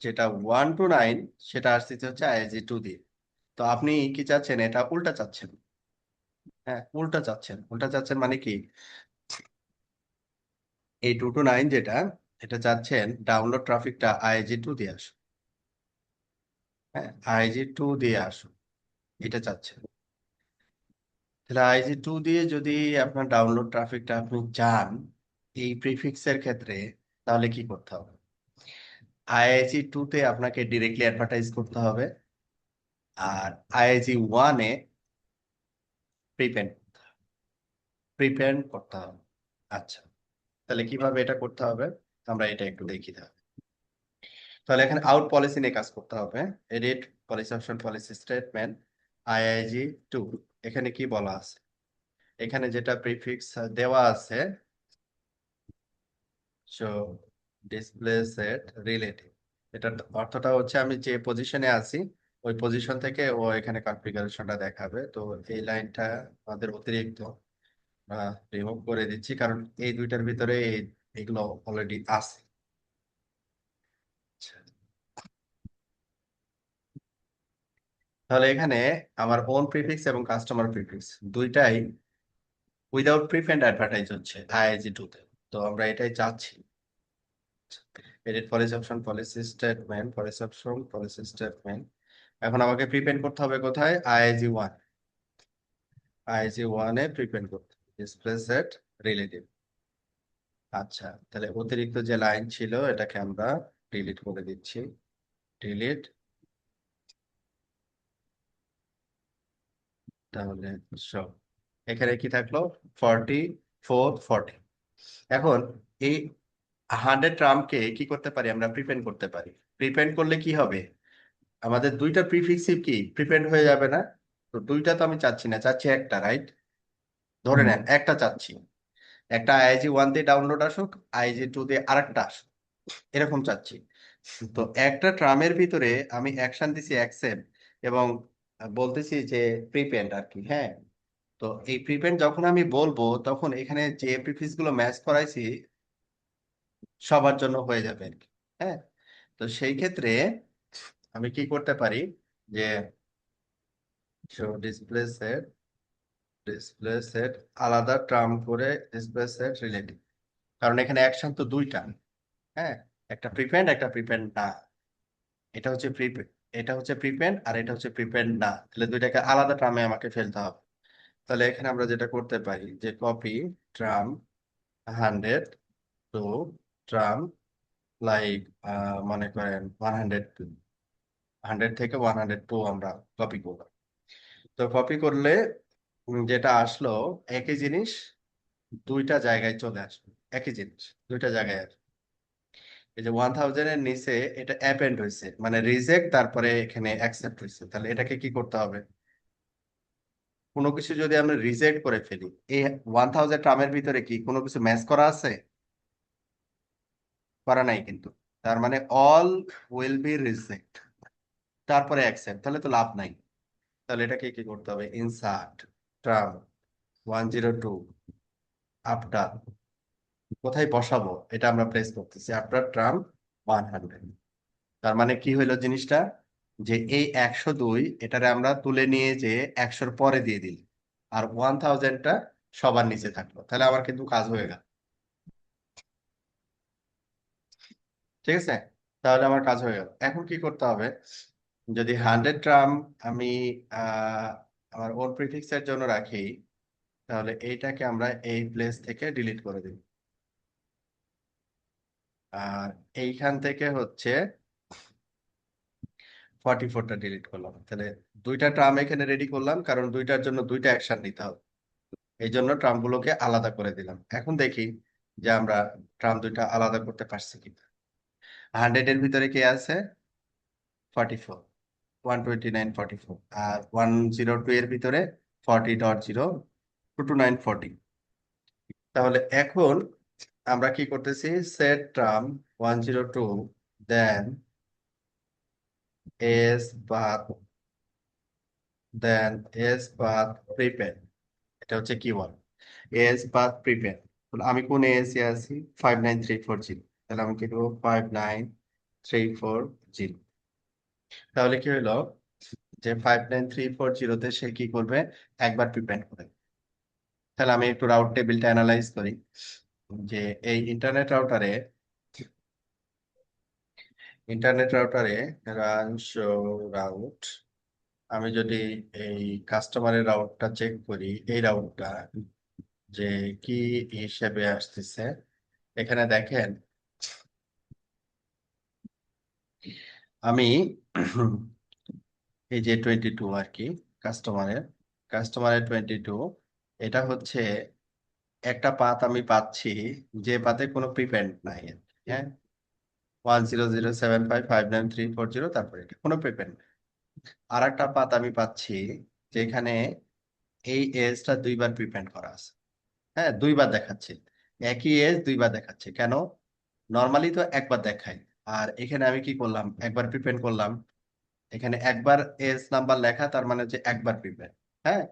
যেটা 1 to 9 সেটা আসতেছে হচ্ছে IIG 2 দিয়ে। তো আপনি কি চাচ্ছেন, এটা উল্টা চাচ্ছেন? হ্যাঁ, উল্টা চাচ্ছেন। উল্টা চাচ্ছেন মানে কি, এই 2 to 9 যেটা, এটা চাচ্ছেন ডাউনলোড ট্রাফিকটা IIG 2 দিয়ে আসুন। হ্যাঁ, IIG 2 দিয়ে আসুন, এটা চাচ্ছেন। তাহলে IIG 2 দিয়ে যদি আপনার ডাউনলোড ট্রাফিকটা আপনি চান এই প্রিফিক্সের ক্ষেত্রে, তাহলে কি করতে হবে? IIG 2 তে আপনাকে ডিরেক্টলি অ্যাডভার্টাইজ করতে হবে, আর IIG 1 এ প্রিপেন্ড প্রিপেন্ড করতে হবে। আচ্ছা, তাহলে কিভাবে এটা করতে হবে, আমরা এটা একটু দেখি তাহলে। তাহলে এখানে আউট পলিসি নিয়ে কাজ করতে হবে। Edit policy option, policy statement, IIG 2। এখানে কি বলা আছে, এখানে যেটা প্রিফিক্স দেওয়া আছে, সো ডিসপ্লে সেট রিলেটিভ, এটার অর্থটা হচ্ছে আমি যে পজিশনে আছি ওই পজিশন থেকে ও এখানে কনফিগারেশনটা দেখাবে। তো এই লাইনটা আমাদের অতিরিক্ত রিমুভ করে দিচ্ছি, কারণ এই দুইটার ভিতরে এগুলো অলরেডি আছে। আচ্ছা, তাহলে এখানে আমার ওন প্রিফিক্স এবং কাস্টমার প্রিফিক্স দুইটাই উইদাউট প্রিফেন্ড অ্যাডভার্টাইজ হচ্ছে আইআইজি 2 তে। তো আমরা এটাই চাচ্ছি। Edit policy option, policy statement, policy option, policy statement. এখন আমাকে প্রিপেন্ড করতে হবে কোথায়? আইআইজি 1। আইআইজি 1 এ প্রিপেন্ড করতে ডিসপ্লে সেট রিলেটিভ। আচ্ছা, তাহলে অতিরিক্ত যে লাইন ছিল এটাকে আমরা ডিলিট করে দিচ্ছি। ডিলিট। তাহলে সব এখানে কি থাকলো? 44, 40। এখন এই 100 ট্রামকে কি করতে পারি? আমরা প্রিপেন্ড করতে পারি। প্রিপেন্ড করলে কি হবে? আমাদের দুইটা প্রিফিক্সিভ কি প্রিপেন্ড হয়ে যাবে না? তো দুইটা তো আমি চাচ্ছি না, চাচ্ছি একটা, রাইট? ধরে হুম, নেন একটা চাচ্ছি। একটা আইআইজি 1 দিয়ে ডাউনলোড আসুক, আইআইজি 2 দিয়ে আরেকটা আসুক, এরকম চাচ্ছি। তো একটা ট্রামের ভিতরে আমি অ্যাকশন দিছি অ্যাকসেপ্ট, এবং বলতেছি যে প্রিপেন্ড আর কি, হ্যাঁ। তো এই প্রিপেন্ড যখন আমি বলবো তখন এখানে যে প্রিফিক্স গুলো ম্যাচ করাইছি সবার জন্য হয়ে যাবে আর কি, হ্যাঁ। তো সেই ক্ষেত্রে আমি কি করতে পারি যে ডিসপ্লে সেট আলাদা টার্ম করে ডিসপ্লে সেট রিলেটিভ, কারণ এখানে অ্যাকশন তো দুইটা, হ্যাঁ। একটা প্রিপেন্ড, একটা প্রিপেন্ড না। এটা হচ্ছে প্রিপেন্ড, এটা হচ্ছে প্রিপেন্ড, আর এটা হচ্ছে প্রিপেন্ড না। তাহলে দুইটাকে আলাদা ট্রামে আমাকে ফেলতে হবে। তাহলে এখানে আমরা যেটা করতে পারি যে কপি ট্রাম 100 টু ট্রাম লাইক মনে করেন 102, 100 থেকে 102 আমরা কপি করলাম। তো কপি করলে যেটা আসলো একই জিনিস দুইটা জায়গায় চলে আসবে। একই জিনিস দুইটা জায়গায় আসবে। এই যে 1000 এর নিচে এটা অ্যাপেন্ড হয়েছে, মানে রিজেক্ট, তারপরে এখানে অ্যাকসেপ্ট হয়েছে। তাহলে এটাকে কি করতে হবে? কোনো কিছু যদি আমরা রিজেক্ট করে ফেলি, এই 1000 ট্রামের ভিতরে কি কোনো কিছু ম্যাচ করা আছে? করা নাই কিন্তু। তার মানে অল উইল বি রিজেক্ট, তারপরে অ্যাকসেপ্ট, তাহলে তো লাভ নাই। তাহলে এটাকে কি করতে হবে? ইনসার্ট ট্রাম 102 আফটার, কোথায় বসাবো এটা আমরা প্লেস করতেছি, আফটার ট্রাম 100। তার মানে কি হইলো জিনিসটা? যে এই 102 এটারে আমরা তুলে নিয়ে যে 100-র পরে দিয়ে দিই, আর 1000টা সবার নিচে থাকলো, তাহলে আমার কিন্তু কাজ হয়ে গেল। ঠিক আছে, তাহলে আমার কাজ হয়ে গেল। এখন কি করতে হবে? যদি 100 ট্রাম আমি আহ আমার ওন প্রিফিক্স এর জন্য রাখি, তাহলে এইটাকে আমরা এই প্লেস থেকে ডিলিট করে দিই। আর এইখান থেকে হচ্ছে 44টা ডিলিট করলাম। তাহলে দুইটা ট্রাম এখানে রেডি করলাম, কারণ দুইটার জন্য দুইটা অ্যাকশন নিতে হবে। এই জন্য ট্রাম গুলোকে আলাদা করে দিলাম। এখন দেখি যে আমরা ট্রাম দুইটা আলাদা করতে পারছি কিনা। 100 এর ভিতরে কে আছে? 44, 129, 44। আর 102 এর ভিতরে 40.0, 229, 40। তাহলে এখন আমরা কি করতেছি? সেট ট্রাম 102 দেন এস বাদ, দেন এস বাদ প্রিপেড। এটা হচ্ছে কি ওয়ান, এস বাদ প্রিপেড। আমি কোন এস এ আছি? 59340। তাহলে আমি কি করবো? 59340। তাহলে কি হলো যে 59340-তে সে কি করবে? একবার প্রিপেন্ড করে। তাহলে আমি একটু রাউট টেবিলটা অ্যানালাইজ করি যে এই ইন্টারনেট রাউটারে রান শো রাউট, আমি যদি এই কাস্টমারের রাউটটা চেক করি, এই রাউটটা যে কি হিসেবে আসতেছে, এখানে দেখেন আমি এই যে 22 আর কি, কাস্টমারের কাস্টমারের 22, এটা হচ্ছে একটা পাত আমি পাচ্ছি যে পাতে কোনো প্রিপেন্ড নাই। হ্যাঁ, 10007559340, তারপরে এটা কোনো প্রিপেন্ড। আর একটা পাত আমি পাচ্ছি যেখানে এই এজটা দুইবার প্রিপেন্ড করা আছে, হ্যাঁ, দুইবার দেখাচ্ছে। একই এজ দুইবার দেখাচ্ছে কেন? নর্মালি তো একবার দেখায়। আর এখানে আমি কি করলাম? একবার প্রিপেন্ড করলাম। এখানে একবার এজ নাম্বার লেখা, তার মানে হচ্ছে একবার প্রিপেন্ড। হ্যাঁ,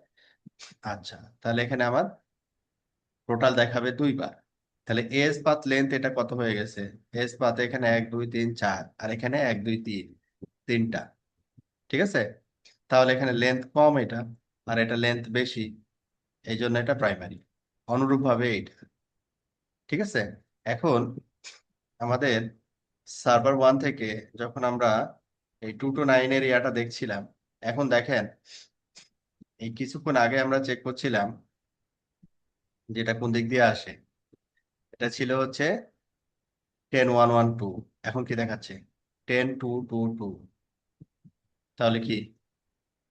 আচ্ছা, তাহলে এখানে আমার টোটাল দেখাবে দুইবার। তাহলে এজ পাথ লেন্থ এটা কত হয়ে গেছে? এজ পাথ এখানে 1 2 3 4, আর এখানে 1 2 3, তিনটা। ঠিক আছে, তাহলে এখানে লেন্থ কম এটা, আর এটা লেন্থ বেশি, এই জন্য এটা প্রাইমারি। অনুরূপভাবে এইটা, ঠিক আছে। এখন আমাদের সার্ভার 1 থেকে যখন আমরা এই 2 to 9 এর ইয়াটা দেখছিলাম, এখন দেখেন এই কিছুক্ষণ আগে আমরা চেক করছিলাম যেটা কোন দিক দিয়ে আসে। এটা ছিল হচ্ছে 10 1 1 2, এখন কি দেখাচ্ছে 10 2 2 2। তাহলে কি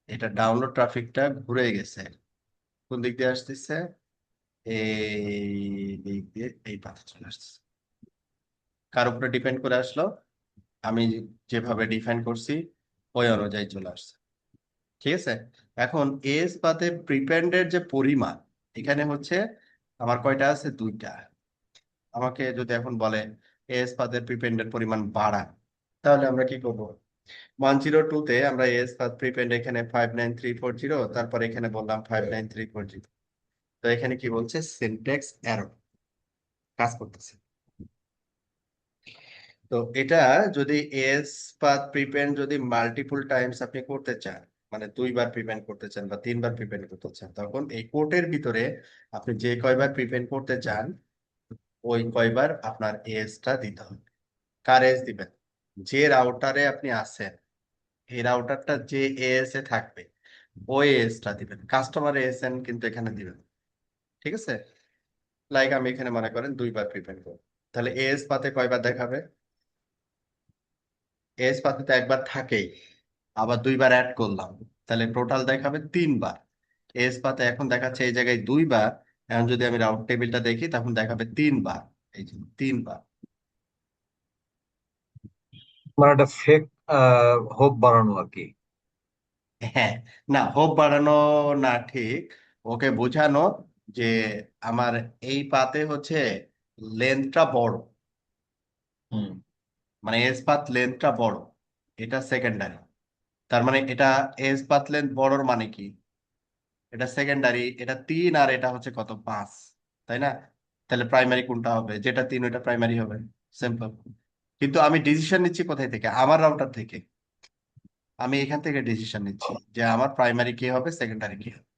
এটা ডাউনলোড ট্রাফিকটা ঘুরে গেছে, কোন দিক দিয়ে আসতেছে, এই দিক দিয়ে এই পাথে চলে আসতেছে। কার উপরে ডিপেন্ড করে আসলো, আমি যেভাবে ডিফাইন করছি ওই অনুযায়ী চলে আসছে, ঠিক আছে। এখন এস পাতে প্রিপেন্ডের যে পরিমাণ, এখানে হচ্ছে আমার কয়টা আছে, দুইটা। আমাকে যদি এখন বলে এস পাতে প্রিপেন্ডের পরিমাণ বাড়ান, তাহলে আমরা কি করব? 102-তে আমরা এস পাত প্রিপেন্ড এখানে 59340, তারপর এখানে বললাম 59340। তো এখানে কি বলছে, সিনট্যাক্স এরর কাজ করতেছে। তো এটা যদি এস পাথ প্রিপেন্ড যদি মাল্টিপল টাইমস আপনি করতে চান, মানে 2বার প্রিপেন্ড করতে চান বা 3বার প্রিপেন্ড করতে চান, তখন এই কোটের ভিতরে আপনি যে কয়বার প্রিপেন্ড করতে চান ওই কয়বার আপনার এসটা দিতে হবে। কার এস দিবেন? যে রাউটারে আপনি আছেন এই রাউটারটা যে এস এ থাকবে ওই এসটা দিবেন, কাস্টমার এসএন কিন্তু এখানে দিবেন, ঠিক আছে। লাইক আমি এখানে মনে করেন 2বার প্রিপেন্ড করব, তাহলে এস পাতে কয়বার দেখাবে? এস পাতে তো একবার থাকেই, আবার 2বার অ্যাড করলাম, তাহলে টোটাল দেখাবে 3বার। এস পাতে এখন দেখাচ্ছে এই জায়গায় 2বার, এখন যদি আমি রাউট টেবিলটা দেখি তখন দেখাবে 3বার, এই যে 3বার। মানে একটা ফেক হোপ বাড়ানো আর কি। হ্যাঁ, না হোপ বাড়ানো না, ঠিক ওকে বোঝানো যে আমার এই পাতে হচ্ছে লেন্থটা বড়, হুম। মানে এস পাথ লেন্থটা বড়, এটা সেকেন্ডারি। তার মানে এটা এস পাথ লেন্থ বড়র মানে কি, এটা সেকেন্ডারি, এটা 3 আর এটা হচ্ছে কত, 5, তাই না? তাহলে প্রাইমারি কোনটা হবে, যেটা 3 ওটা প্রাইমারি হবে, সিম্পল। কিন্তু আমি ডিসিশন নিচ্ছি কোথায় থেকে, আমার রাউটার থেকে। আমি এখান থেকে ডিসিশন নিচ্ছি যে আমার প্রাইমারি কি হবে, সেকেন্ডারি কি হবে।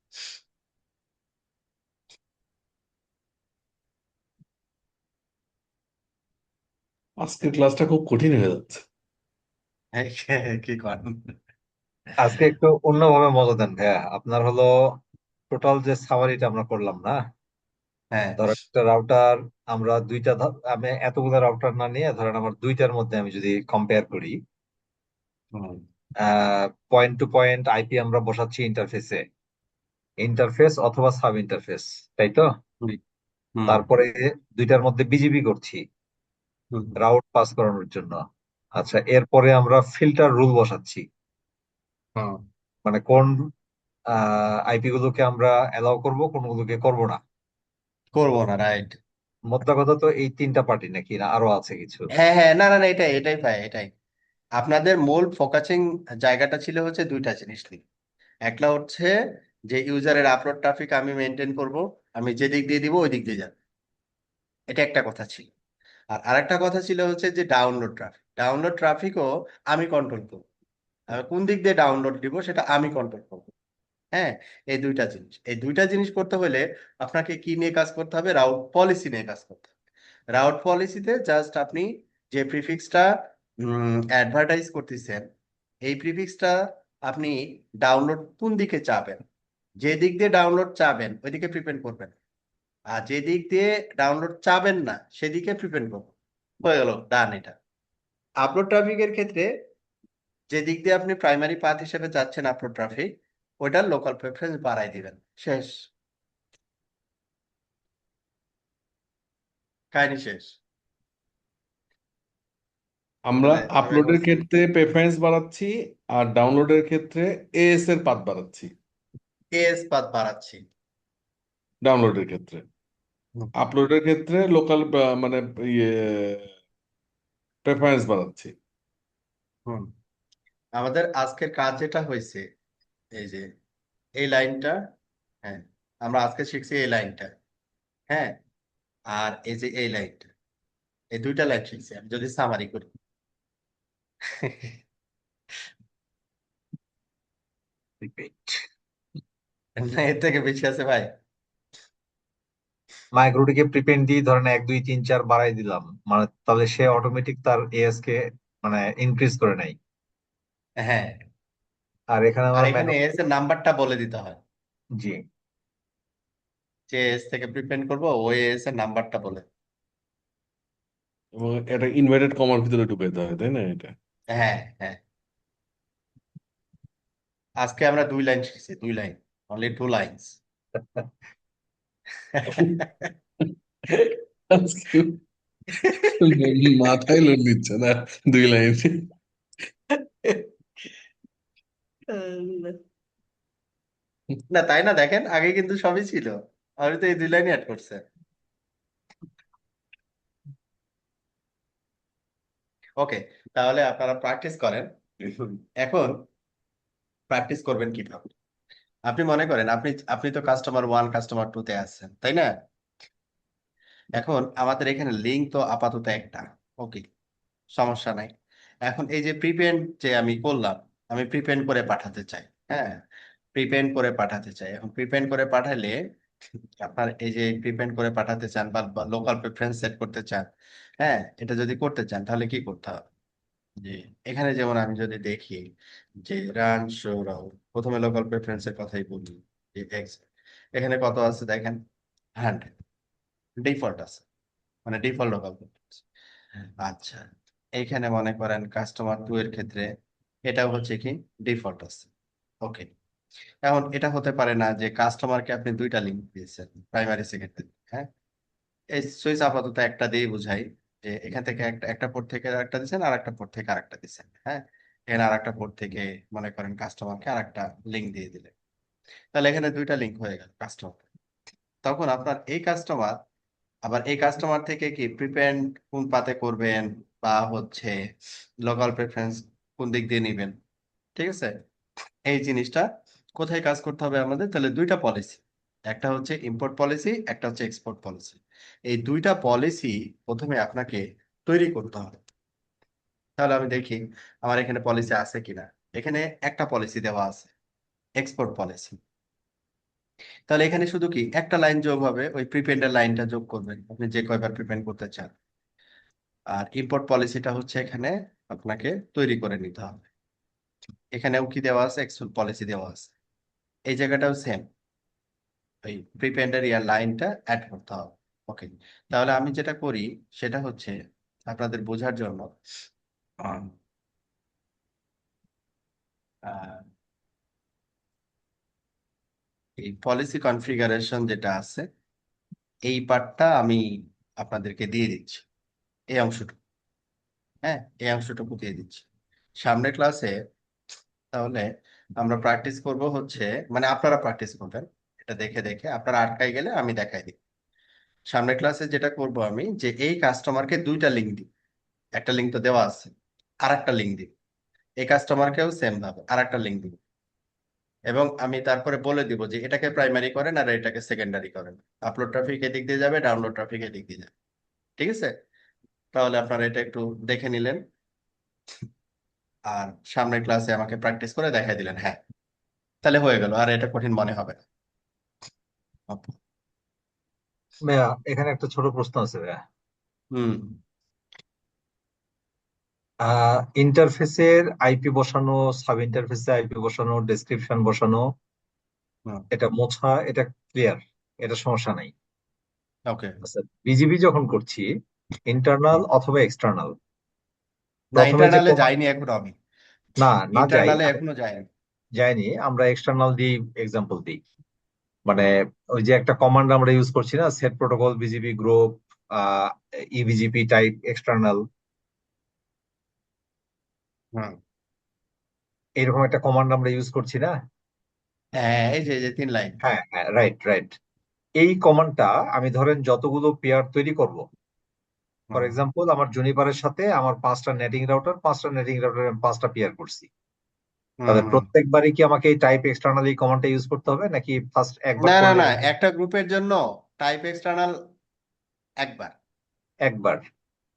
আজকের ক্লাসটা খুব কঠিন হয়ে যাচ্ছে। কি করেন? আজকে একটু অন্যভাবে মজা দেন ভাইয়া। আপনার হলো টোটাল যে সামারিটা আমরা করলাম না, হ্যাঁ। ধরেন একটা রাউটার, আমরা আমি এতগুলো রাউটার না নিয়ে ধরেন আমার দুইটার মধ্যে আমি যদি কম্পেয়ার করি, হুম। পয়েন্ট টু পয়েন্ট আইপি আমরা বসাচ্ছি ইন্টারফেসে, ইন্টারফেস অথবা সাব ইন্টারফেস, তাই তো? হুম। হুম। তারপরে দুইটার মধ্যে বিজিবি করছি হুম। রাউট পাস করানোর জন্য। আচ্ছা, এরপরে আমরা ফিল্টার রুল বসাচ্ছি, হুম। মানে কোন আইপি গুলোকে আমরা অ্যালাউ করব, কোনগুলোকে করব না। করবো না, রাইট। মোদ্দা কথা তো এই তিনটা পার্টি, নাকি না আরো আছে কিছু? হ্যাঁ হ্যাঁ, না না না, এটাই এটাই ভাই, এটাই আপনাদের মূল ফোকাসিং জায়গাটা ছিল হচ্ছে দুইটা জিনিস নিয়ে। একটা হচ্ছে যে ইউজারের আপলোড ট্রাফিক আমি মেনটেন করব, আমি যে দিক দিয়ে দিব ওই দিক দিয়ে যাবে, এটা একটা কথা ছিল। আর আরেকটা কথা ছিল হচ্ছে যে ডাউনলোড ট্রাফিকও আমি কন্ট্রোল করব, আমি কোন দিক দিয়ে ডাউনলোড দিব সেটা আমি কন্ট্রোল করব। হ্যাঁ, এই দুইটা জিনিস করতে হলে আপনাকে কি নিয়ে কাজ করতে হবে, রাউট পলিসি নিয়ে কাজ করতে হবে। রাউট পলিসিতে জাস্ট আপনি যে প্রিফিক্সটা অ্যাডভার্টাইজ করতেছেন, এই প্রিফিক্সটা আপনি ডাউনলোড কোন দিকে চাবেন, যে দিক দিয়ে ডাউনলোড চাবেন ওইদিকে প্রিপেন্ড করবেন, আর যে দিক দিয়ে ডাউনলোড চাবেন না সেদিকে প্রিপেন্ড করবেন। হয়ে গেল, ডান। এটা আপলোড ট্রাফিকের ক্ষেত্রে যে দিক দিয়ে আপনি প্রাইমারি পাথ হিসেবে যাচ্ছেন আপলোড ট্রাফিক, ওইটার লোকাল প্রেফারেন্স বাড়াই দিবেন, শেষ, কাহিনী শেষ। আমরা তাহলে সবাই আপলোডের বুঝছেন, ক্ষেত্রে প্রেফারেন্স বাড়াচ্ছি, আর ডাউনলোডের ক্ষেত্রে এএস এর পাথ বাড়াচ্ছি। কেস পাথ বাড়াচ্ছি। ডাউনলোডের ক্ষেত্রে, হুম। আপলোডের ক্ষেত্রে লোকাল মানে ইয়ে প্রেফারেন্স বাড়াচ্ছি। হুম। আমাদের আজকের কাজ যেটা হয়েছে, এই যে এই লাইনটা, হ্যাঁ, আমরা আজকে শিখছি এই লাইনটা, হ্যাঁ, আর এই যে এই লাইনটা, এই দুইটা লাইন শিখছি, আমি যদি সামারি করি। প্রিপেইড। না, এর থেকে বেশি আছে ভাই। মাইক্রোটিকে প্রিপেইড দিয়ে ধরেন 1 2 3 4 বাড়াই দিলাম, মানে তাহলে সে অটোমেটিক তার এএস কে মানে ইনক্রিজ করে নেয়। হ্যাঁ, আর এখানে আর আমার এখানে এস এর নাম্বারটা বলে দিতে হয়, জি। যে এস থেকে প্রিপেন্ড করবো ওই এস এর নাম্বারটা বলে। এবং এটা ইনভার্টেড কমার ভিতরে ঢুকাইতে হয়, তাই না এটা? হ্যাঁ হ্যাঁ, আজকে আমরা 2 লাইন শিখছি, 2 লাইন, অনলি 2 লাইনস। আজকে মাথায় লোড নিচ্ছে না 2 লাইন। না তাই না, দেখেন আগে কিন্তু সবই ছিল, আমি তো এই 2 লাইনই অ্যাড করছে। ওকে, তাহলে আপনারা প্র্যাকটিস করেন। এখন প্র্যাকটিস করবেন কিভাবে? আপনি মনে করেন আপনি আপনি তো কাস্টমার 1 কাস্টমার 2 তে আছেন, তাই না? এখন আমাদের এখানে লিঙ্ক তো আপাতত একটা, ওকে, সমস্যা নাই। এখন এই যে প্রিপেন্ড যে আমি করলাম, আমি প্রিপেন্ড করে পাঠাতে চাই। হ্যাঁ, প্রিপেন্ড করে পাঠাতে চাই। এখন প্রিপেন্ড করে পাঠালে আপনার এই যে প্রিপেন্ড করে পাঠাতে চান বা লোকাল প্রেফারেন্স সেট করতে চান, হ্যাঁ, এটা যদি করতে চান তাহলে কি করতে হবে? যে এখানে যেমন আমি যদি দেখি যে রান শো রাউট, প্রথমে লোকাল প্রেফারেন্সের কথাই বলি, যে এক্স, এখানে কত আছে দেখেন, 100 ডিফল্ট আছে, মানে ডিফল্ট লোকাল প্রেফারেন্স। আচ্ছা, এইখানে মনে করেন কাস্টমার 2 এর ক্ষেত্রে এটাও হচ্ছে কি ডিফল্ট আছে, ওকে। এখন এটা হতে পারে না যে কাস্টমারকে আপনি 2টা লিঙ্ক দিয়েছেন, প্রাইমারি সেকেন্ডারি, হ্যাঁ, এই সুইচ আপাতত একটা দিয়ে বুঝাই, যে এখান থেকে একটা একটা পোর্ট থেকে আরেকটা দিচ্ছেন, আর একটা পোর্ট থেকে আরেকটা দিচ্ছেন, হ্যাঁ, এখানে আর একটা পোর্ট থেকে মনে করেন কাস্টমারকে আর একটা লিঙ্ক দিয়ে দিলেন, তাহলে এখানে 2টা লিঙ্ক হয়ে গেল কাস্টমার। তখন আপনার এই কাস্টমার আবার এই কাস্টমার থেকে কি প্রিপেন্ড কোন পাতে করবেন, বা হচ্ছে লোকাল প্রেফারেন্স কোন দিক দিয়ে নেবেন, ঠিক আছে, এই জিনিসটা কোথায় কাজ করতে হবে আমাদের? তাহলে 2টা পলিসি, একটা হচ্ছে ইম্পোর্ট পলিসি, একটা হচ্ছে এক্সপোর্ট পলিসি। এই 2টা পলিসি প্রথমে আপনাকে তৈরি করতে হবে। তাহলে আমি দেখি আমার এখানে পলিসি আছে কিনা। এখানে একটা পলিসি দেওয়া আছে, এক্সপোর্ট পলিসি। তাহলে এখানে শুধু কি একটা লাইন যোগ হবে, ওই প্রিপেন্ডের লাইনটা যোগ করবেন আপনি যে কয়বার প্রিপেন্ড করতে চান। আর ইম্পোর্ট পলিসিটা হচ্ছে এখানে আপনাকে তৈরি করে নিতে হবে। এখানেও কি দেওয়া আছে, এক্সপোর্ট পলিসি দেওয়া আছে, এই জায়গাটাও সেম, ওই প্রিপেন্ডের ইয়ার লাইনটা অ্যাড করতে হবে, ওকে। তাহলে আমি যেটা করি সেটা হচ্ছে আপনাদের বোঝার জন্য, আহ, আহ, এই পলিসি কনফিগারেশন যেটা আছে, এই পার্টটা আমি আপনাদেরকে দিয়ে দিচ্ছি, এই অংশটুকু, হ্যাঁ, এই অংশটুকু দিয়ে দিচ্ছি সামনের ক্লাসে। তাহলে আমরা প্র্যাকটিস করব হচ্ছে, মানে আপনারা প্র্যাকটিস করবেন, এটা দেখে দেখে আপনারা আটকাই গেলে আমি দেখাই দিই। সামনের ক্লাসে যেটা করব আমি, যে এই কাস্টমারকে 2টা লিঙ্ক দিই, একটা লিঙ্ক তো দেওয়া আছে, আর একটা লিঙ্ক দিই, এই কাস্টমারকেও সেম ভাবে আর একটা লিঙ্ক দিব, এবং আমি তারপরে বলে দিব যে এটাকে প্রাইমারি করেন আর এটাকে সেকেন্ডারি করেন, আপলোড ট্রাফিক এদিক দিয়ে যাবে, ডাউনলোড ট্রাফিক এদিক দিয়ে যাবে, ঠিক আছে। তাহলে আপনারা এটা একটু দেখে নিলেন, আর সামনের ক্লাসে আমাকে প্র্যাকটিস করে দেখাই দিলেন, হ্যাঁ, তাহলে হয়ে গেল, আর এটা কঠিন মনে হবে না। ভাইয়া এখানে একটা ছোট প্রশ্ন আছে ভাইয়া। হুম ইন্টারফেসের আইপি বসানো, সাব ইন্টারফেসে আইপি বসানো, ডেসক্রিপশন বসানো, হুম, এটা মোছা, এটা ক্লিয়ার, এটা সমস্যা নাই। ওকে। আচ্ছা, বিজিবি যখন করছি, ইন্টারনাল অথবা এক্সটার্নাল, না, প্রথমে যে ইন্টারনালে যাইনি এখনো আমি, না না যাই, ইন্টারনালে এখনো যাইনি। যায়নি, আমরা এক্সটার্নাল দিয়ে এক্সাম্পল দিই। মানে ওই যে একটা কমান্ড আমরা ইউজ করছি না, set protocol BGP group EBGP type external, হুম, এরকম একটা কমান্ড আমরা ইউজ করছি না। হ্যাঁ, এই যে 3 লাইন। হ্যাঁ হ্যাঁ, রাইট রাইট। এই কমান্ডটা আমি ধরেন যতগুলো পেয়ার তৈরি করব, ফর হুম এক্সাম্পল আমার জুনিপারের সাথে আমার 5টা নেটিং রাউটার, 5টা নেটিং রাউটার আমি 5টা পেয়ার করছি, হুম তাহলে হুম। প্রত্যেকবারই কি আমাকে এই টাইপ এক্সটার্নাল এই কমান্ডটা ইউজ করতে হবে, নাকি ফার্স্ট একবার না না করলে না, একটা গ্রুপের জন্য টাইপ এক্সটার্নাল একবার। একবার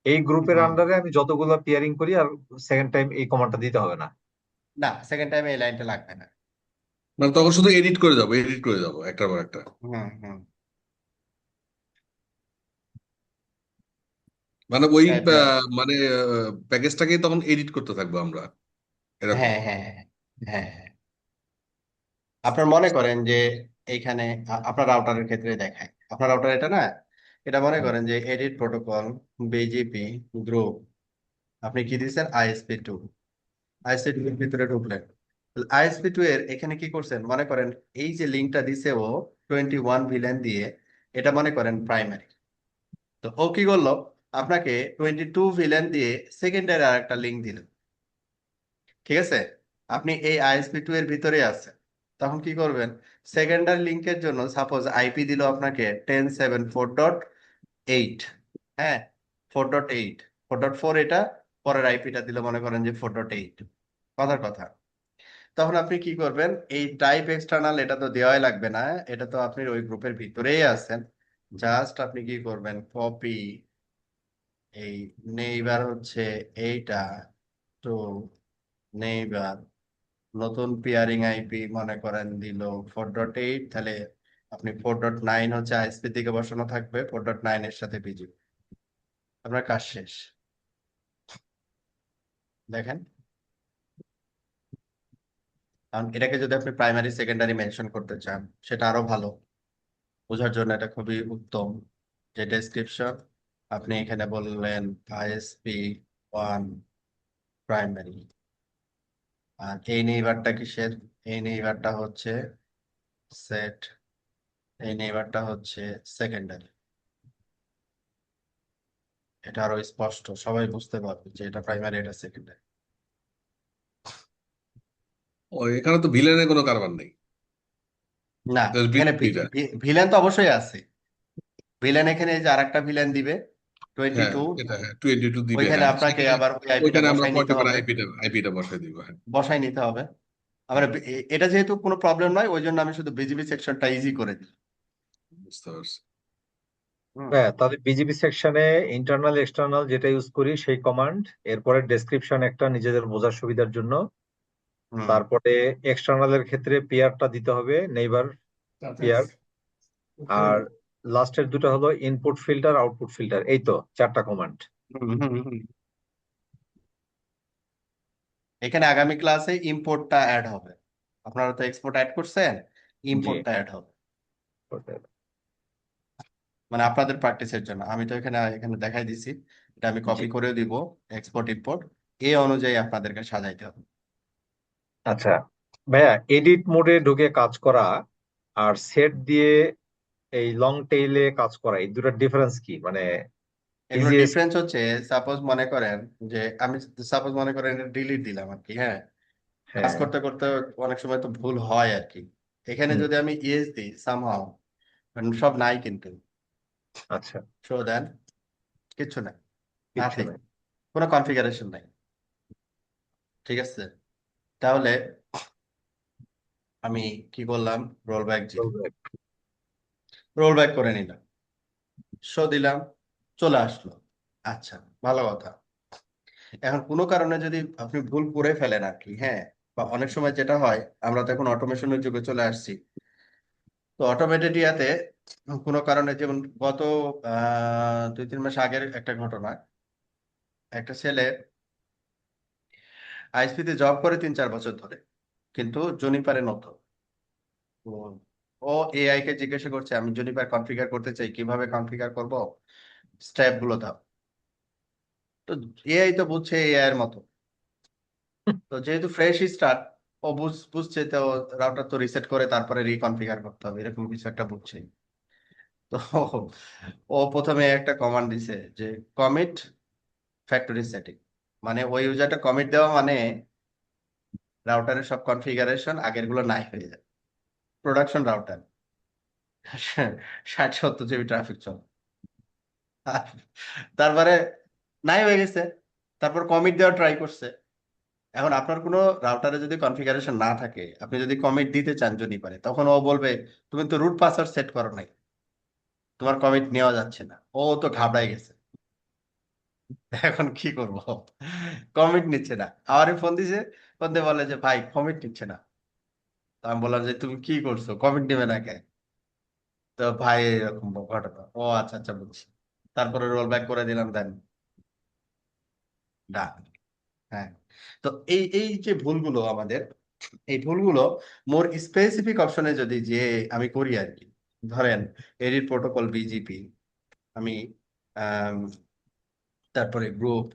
এই গ্রুপের হুম, আন্ডারে আমি যতগুলো পেয়ারিং করি আর সেকেন্ড টাইম এই কমান্ডটা দিতে হবে না? না, সেকেন্ড টাইমে এই লাইনটা লাগবে না। মানে তখন শুধু এডিট করে যাবো একটার পর একটা। হুম হুম মানে ওই টাইপে মানে প্যাকেজটাকে তখন এডিট করতে থাকবো আমরা, এরকম। হ্যাঁ হ্যাঁ হ্যাঁ হ্যাঁ হ্যাঁ। আপনার মনে করেন যে এইখানে আপনার রাউটারের ক্ষেত্রে দেখায়, আপনার রাউটার এটা না, এটা মনে হুম, করেন যে এডিট প্রোটোকল বিজিপি গ্রুপ, আপনি কি দিচ্ছেন ISP2, ISP2 এর ভিতরে ঢুকলেন। ISP2 এর এখানে কি করছেন মনে করেন, এই যে লিঙ্কটা দিছে ও 21 ভিলেন দিয়ে, এটা মনে করেন প্রাইমারি। তো ও কি করলো, আপনাকে 22 ভিলেন দিয়ে সেকেন্ডারি আর একটা লিঙ্ক দিল। ঠিক আছে, আপনি এই ISP2 এর ভিতরে আছেন, তখন কি করবেন, সেকেন্ডারি লিংকের জন্য সাপোজ আইপি দিল আপনাকে 10.7.4.8, হ্যাঁ 4.8, 4.4, এটা পরের আইপিটা দিল মনে করেন যে 4.8, কথার কথা। তখন আপনি কি করবেন, এই টাইপ এক্সটার্নাল এটা তো দেওয়াই লাগবে না, এটা তো আপনি ওই গ্রুপের ভিতরেই আছেন। জাস্ট আপনি কি করবেন, কপি এই নেইবার হচ্ছে এইটা, তো নেইবার নতুন পিয়ারিং আইপি মনে করেন দিল 4.8, তাহলে আপনি 4.9 হচ্ছে আইএসপি দিকে বসানো থাকবে, 4.9 এর সাথে বিজিপি, আপনার কাজ শেষ। দেখেন, কারণ এটাকে যদি আপনি প্রাইমারি সেকেন্ডারি মেনশন করতে চান সেটা আরো ভালো বোঝার জন্য, এটা খুবই উত্তম যে ডেসক্রিপশন। আপনি এখানে বললেন ISP1 প্রাইমারি, আর এই নেইবারটা কিসের, এই নেইবারটা হচ্ছে সেট, এই নেইবারটা হচ্ছে সেকেন্ডারি। এটা আরো স্পষ্ট, সবাই বুঝতে পারবে যে এটা প্রাইমারি এটা সেকেন্ডারি। ও, এখানে তো ভিলেনের কোনো কারবার নেই, না, এখানে বিজিবিটা। ভিলেন তো অবশ্যই আছে, ভিলেন এখানে এই যে আরেকটা ভিলেন দিবে টোয়েন্টি হ্যাঁ, টু এটা হ্যাঁ 22 দিবে, ওইখানে হ্যাঁ আপনাকে সেখানে আবার ওই আইপিটা ওইখানে আমরা বসাই নিতে পর্টিকুলার হবে, আইপিটা বসাই দিব, হ্যাঁ। বসাই নিতে হবে। আবার এটা যেহেতু কোনো প্রবলেম নয়, ওই জন্য আমি শুধু বিজিবি সেকশনটা ইজি করে দিই। বুঝতে পারছি। হুম হ্যাঁ, তাহলে বিজিবি সেকশনে ইন্টারনাল এক্সটার্নাল যেটা ইউজ করি সেই কমান্ড, এরপরে ডেসক্রিপশন একটা নিজেদের বোঝার সুবিধার জন্য, হুম তারপরে এক্সটার্নালের ক্ষেত্রে পেয়ারটা দিতে হবে নেইবার পেয়ার, আর লাস্টের দুটো হলো ইনপুট ফিল্টার আউটপুট ফিল্টার, এই তো চারটা কমান্ড। হুম হুম হুম। এখানে আগামী ক্লাসে ইম্পোর্টটা অ্যাড হবে, আপনারা তো এক্সপোর্ট অ্যাড করছেন, জি, ইম্পোর্টটা অ্যাড হবে, মানে আপনাদের প্র্যাকটিসের জন্য। আমি তো এখানে এখানে দেখাই দিছি, এটা আমি জি। কপি করে দিব, এক্সপোর্ট ইম্পোর্ট এই অনুযায়ী আপনাদেরকে সাজাইতে হবে। আচ্ছা ভাইয়া, এডিট মোডে ঢুকে কাজ করা আর সেট দিয়ে এই লং টেইলে কাজ করা, এই দুটার ডিফারেন্স কি? মানে এগুলো ইজিয়েস্ট। ডিফারেন্স হচ্ছে, সাপোজ মনে করেন যে আমি সাপোজ মনে করেন ডিলিট দিলাম আর কি, হ্যাঁ কাজ হ্যাঁ। করতে করতে অনেক সময় তো ভুল হয় আর কি। এখানে হুম। যদি আমি ইয়েস দিই সামহাও, সব নাই কিন্তু, আচ্ছা। শো দেন, কিচ্ছু নাই, কিচ্ছু নাথিং, নাই। কোনো কনফিগারেশন নাই। ঠিক আছে, তাহলে আমি কি করলাম, রোল ব্যাক, জি চলবে। রোল ব্যাক করে নিলাম, শো দিলাম, চলে আসলো। আচ্ছা, ভালো কথা। এখন কোনো কারণে যদি আপনি ভুল করে ফেলেন আর কি, হ্যাঁ, বা অনেক সময় যেটা হয়, আমরা তো এখন অটোমেশনের যুগে চলে আসছি, তো অটোমেটেড ইয়াতে কোনো কারণে, যেমন গত 2-3 মাস আগের একটা ঘটনা, একটা ছেলে আইএসপিতে জব করে 3-4 বছর ধরে, কিন্তু জুনিপারে নতুন। তো ও এআই কে জিজ্ঞাসা করছে, আমি জুনিপার কনফিগার করতে চাই, কিভাবে কনফিগার করব, স্টেপ গুলো দাও। তো এআই তো বুঝছে এআই এর মতো, তো যেহেতু ফ্রেশ স্টার্ট, ও বুঝছে তো, রাউটার তো রিসেট করে তারপরে রিকনফিগার করতে হবে, এরকম কিছু একটা বুঝছে। তো ও প্রথমে একটা কমান্ড দিছে যে কমিট ফ্যাক্টরি সেটিং, মানে ওই ইউজারটা কমিট দেওয়া মানে রাউটারের সব কনফিগারেশন আগের গুলো নাই হয়ে যায়। প্রোডাকশন রাউটার 60-70 জিবি ট্রাফিক চলে, আর তারপরে নাই হয়ে গেছে, তারপর কমিট দেওয়া ট্রাই করছে। এখন আপনার কোনো রাউটারে যদি কনফিগারেশন না থাকে, আপনি যদি কমিট দিতে চান যদি পারে, তখন ও বলবে তুমি তো রুট পাসওয়ার্ড সেট করো নাই, তোমার কমিট নেওয়া যাচ্ছে না। ও তো ঘাবড়াই গেছে, এখন কি করব, কমিট নিচ্ছে না। আমারই ফোন দিছে, ফোন দিয়ে বলে যে ভাই কমিট নিচ্ছে না। তো আমি বললাম যে তুমি কি করছো, কমেন্ট দিবে না কে? তো ভাই এরকম ঘটনা, ও আচ্ছা আচ্ছা বুঝছি। তারপরে রোল ব্যাক করে দিলাম, দেন ডান। হ্যাঁ। তো এই এই যে ভুলগুলো আমাদের, এই ভুলগুলো মোর স্পেসিফিক অপশনে যদি যে আমি করি আর কি, ধরেন এডিট প্রোটোকল বিজিপি আমি, আম, তারপরে গ্রুপ,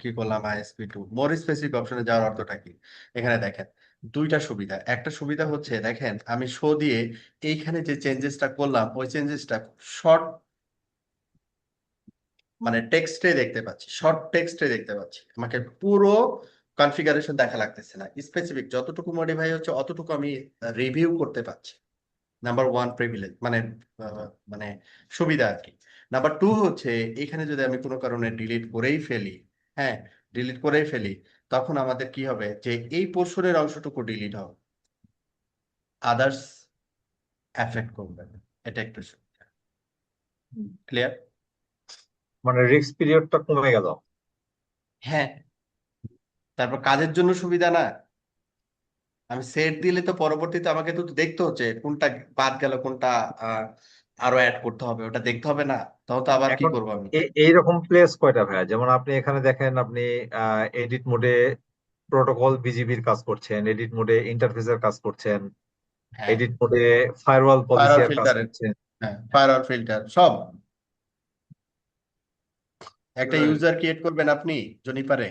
কি করলাম ISP2, মোর স্পেসিফিক অপশনে যাওয়ার অর্থটা কি? এখানে দেখেন দুইটা সুবিধা। একটা সুবিধা হচ্ছে দেখেন আমি শো দিয়ে এইখানে যে চেঞ্জেসটা করলাম ওই চেঞ্জেসটা শর্ট, মানে টেক্সটে দেখতে পাচ্ছি, শর্ট টেক্সটে দেখতে পাচ্ছি, আমাকে পুরো কনফিগারেশন দেখা লাগতেছে না, স্পেসিফিক যতটুকু মডিফাই হচ্ছে অতটুকু আমি রিভিউ করতে পারছি। নাম্বার ওয়ান প্রিভিলেজ, মানে মানে সুবিধা আর কি। নাম্বার টু হচ্ছে এখানে যদি আমি কোনো কারণে ডিলিট করেই ফেলি, হ্যাঁ, ডিলিট করেই ফেলি, তখন আমাদের কি হবে যে এই পোর্শনের অংশটুকু ডিলিট হবে, আদার্স এফেক্ট করবে না। এটা একটু ক্লিয়ার? মানে রিস্ক পিরিয়ডটা কমে গেল। হ্যাঁ। তারপর কাজের জন্য সুবিধা না, আমি সেট দিলে তো পরবর্তীতে আমাকে তো দেখতে হচ্ছে কোনটা বাদ গেল, কোনটা আহ, আরো অ্যাড করতে হবে, ওটা দেখতে হবে না? তখন তো আবার কি এখন করবো আমি? এইরকম প্লেস কয়টা ভাইয়া? যেমন আপনি এখানে দেখেন, আপনি এডিট মোডে প্রোটোকল বিজিবির কাজ করছেন, এডিট মোডে ইন্টারফেসের কাজ করছেন, হ্যাঁ, এডিট মোডে ফায়ারওয়াল পলিসি ফায়ার এর কাজ ফিল্টারের, করছেন। হ্যাঁ ফায়ার ফিল্টার সব। একটা Right. ইউজার ক্রিয়েট করবেন আপনি জনিপারে,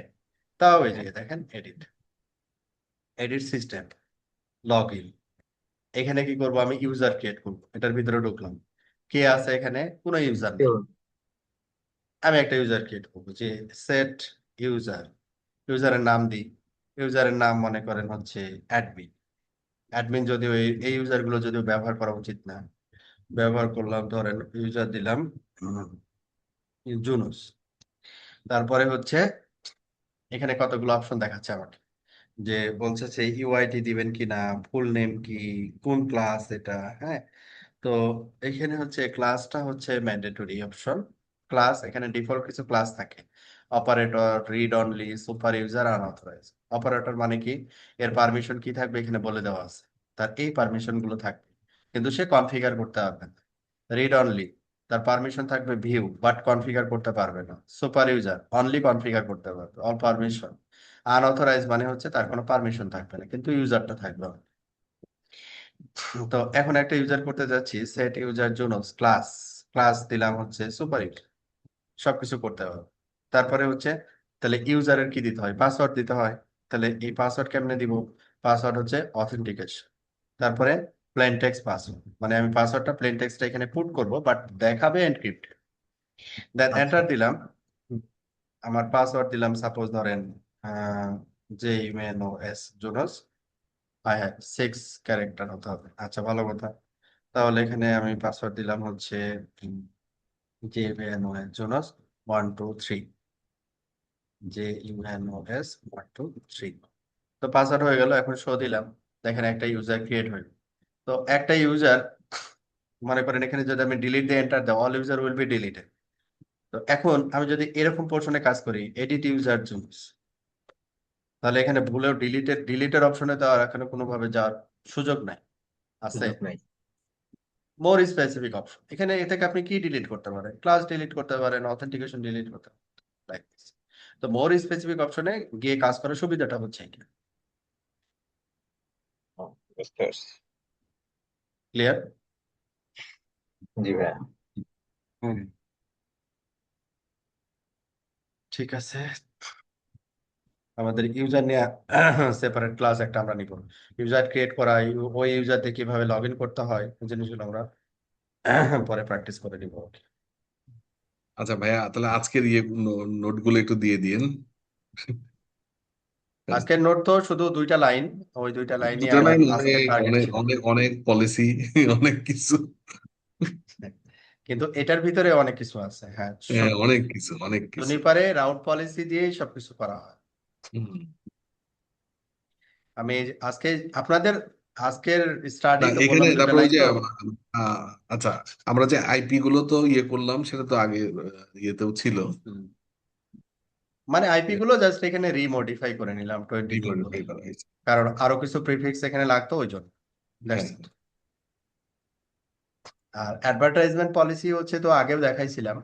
তাও এই যে দেখেন edit, edit system, log in. এখানে কি করব, আমি ইউজার ক্রিয়েট করব, এটার ভিতরে ঢুকলাম, কে আছে এখানে? কোনো ইউজার নেই। আমি একটা ইউজার ক্রিয়েট করবো যে সেট ইউজার, ইউজারের নাম দিই, ইউজারের নাম মনে করেন হচ্ছে অ্যাডমিন। অ্যাডমিন যদিও এই ইউজার গুলো যদিও ব্যবহার করা উচিত না, ব্যবহার করলাম, ধরেন ইউজার দিলাম জুনুস। তারপরে হচ্ছে এখানে কতগুলো অপশন দেখাচ্ছে আমাকে, যে বলছে যে ইউআইডি দিবেন কিনা, ফুল নেম কি, কোন ক্লাস এটা, হ্যাঁ। তো এখানে হচ্ছে ক্লাসটা হচ্ছে ম্যান্ডেটরি অপশন। ক্লাস এখানে ডিফল্ট কিছু ক্লাস থাকে, operator, read only, super user, unauthorised. Operator মানে কি, এর পারমিশন কি থাকবে এখানে বলে দেওয়া আছে, তার এই পারমিশন গুলো থাকবে, কিন্তু সে কনফিগার করতে পারবে না। রিড অনলি, তার পারমিশন থাকবে ভিউ, বাট কনফিগার করতে পারবে না। সুপার ইউজার অনলি কনফিগার করতে পারবে, অল পারমিশন। আনঅথরাইজ মানে হচ্ছে তার কোনো পারমিশন থাকবে না কিন্তু ইউজারটা থাকবে। তো এখন একটা ইউজার করতে যাচ্ছি, সেট ইউজার জন্য ক্লাস, ক্লাস দিলাম হচ্ছে সুপার ইউজার, সবকিছু করতে হবে। তারপরে হচ্ছে তাহলে ইউজারের কি দিতে হয়, পাসওয়ার্ড দিতে হয়। তাহলে এই পাসওয়ার্ড কেমনে দিব? পাসওয়ার্ড হচ্ছে অথেন্টিকেশন, তারপরে প্লেন টেক্সট পাসওয়ার্ড, মানে আমি পাসওয়ার্ডটা প্লেন টেক্সটটা এখানে পুট করব, বাট দেখাবে এনক্রিপ্ট। দেন আচ্ছা, এন্টার দিলাম, আমার পাসওয়ার্ড দিলাম সাপোজ ধরেন JUNOS জোনাস, হ্যাঁ 6 ক্যারেক্টার হতে হবে, আচ্ছা ভালো কথা। তাহলে এখানে আমি পাসওয়ার্ড দিলাম হচ্ছে JUNOS জোনাস 123, JUNOS 123। তো পাসওয়ার্ড হয়ে গেল, এখন শো দিলাম, দেখেন একটা ইউজার ক্রিয়েট হয়ে গেল। তো একটা ইউজার, মনে করেন এখানে যদি আমি ডিলিট দিয়ে এন্টার দাও, all user will be deleted. তো এখন আমি যদি এরকম পোর্শনে কাজ করি, এডিট ইউজার জুমস, তাহলে এখানে ভুলেও ডিলিটের অপশনে তো আর এখানে কোনোভাবে যাওয়ার সুযোগ নাই, আছে? সুযোগ নাই। মোর স্পেসিফিক অপশন, এখানে এ থেকে আপনি কি ডিলিট করতে পারেন, ক্লাস ডিলিট করতে পারেন, অথেন্টিকেশন ডিলিট করতে পারেন, লাইক দিস। তো মোর স্পেসিফিক অপশনে গিয়ে কাজ করার সুবিধাটা হচ্ছে এটা। ও, বুঝতে পারছি। ক্লিয়ার? জি ভাইয়া। হুম, ঠিক আছে। আমাদের ইউজার নিয়ে সেপারেট ক্লাস একটা আমরা নিব, ইউজার ক্রিয়েট করা, ওই ইউজার দিয়ে কিভাবে লগ ইন করতে হয়, এই জিনিসগুলো আমরা পরে প্র্যাকটিস করে নিব। আচ্ছা ভাইয়া, তাহলে আজকের নোটগুলো একটু দিয়ে দিন। আজকের নোট তো শুধু 2টা লাইন, ওই 2টা লাইনই দুটো আমার লাইন, আজকের অনেক টার্গেট অনেক ছিল। অনেক অনেক পলিসি, অনেক কিছু। কিন্তু এটার ভিতরে অনেক কিছু আছে, হ্যাঁ। হ্যাঁ, অনেক কিছু, অনেক কিছু। জুনিপারে রাউট পলিসি দিয়েই সবকিছু করা হয়। হুম। আমি আজকে আপনাদের আজকের স্টাডি না, তো এখানে বললাম দুইটা তারপর ওই লাইন যে তো। আচ্ছা, আমরা যে আইপি গুলো তো ইয়ে করলাম, সেটা তো আগে ইয়েতেও ছিল। হুম। মানে আইপি গুলো জাস্ট এখানে রিমডিফাই করে নিলাম 22 বলে, রিমডিফাই করা হয়েছে। কারণ আরো কিছু প্রিফিক্স এখানে লাগতো ওই জন্য। দ্যাটস হ্যাঁ, ইট। আর অ্যাডভার্টাইজমেন্ট পলিসি হচ্ছে তো আগেও দেখাইছিলাম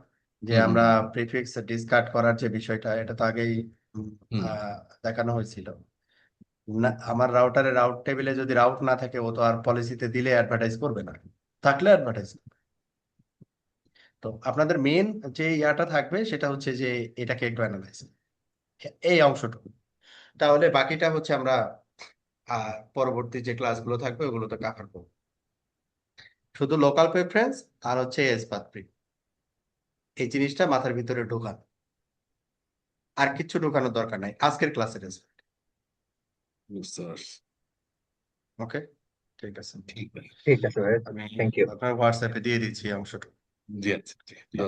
যে হুম, আমরা প্রিফিক্স ডিসকার্ড করার যে বিষয়টা, এটা তো আগেই উম, হুম, দেখানো হয়েছিল। না, আমার রাউটারে রাউট টেবিলে যদি রাউট না থাকে, ও তো আর পলিসিতে দিলে অ্যাডভার্টাইজ করবে না, থাকলে অ্যাডভার্টাইজ। তো আপনাদের মেন যে ইয়াটা থাকবে সেটা হচ্ছে যে এটাকে একটু অ্যানালাইজ, এই অংশটুকু। তাহলে বাকিটা হচ্ছে আমরা পরবর্তী যে ক্লাসগুলো থাকবে ওগুলোতে কাভার করবো। শুধু লোকাল প্রেফারেন্স আর হচ্ছে এসপাত প্রি, এই জিনিসটা মাথার ভিতরে ঢোকান, আর কিছু ঢোকানোর দরকার নাই আজকের ক্লাসের রেজাল্ট। বুঝতে পারছি। ওকে, ঠিক আছে। ঠিক ভাই। ঠিক আছে ভাই, আমি থ্যাংক ইউ। আপনার হোয়াটসঅ্যাপে দিয়ে দিচ্ছি এই অংশটা। জি আচ্ছা, জি।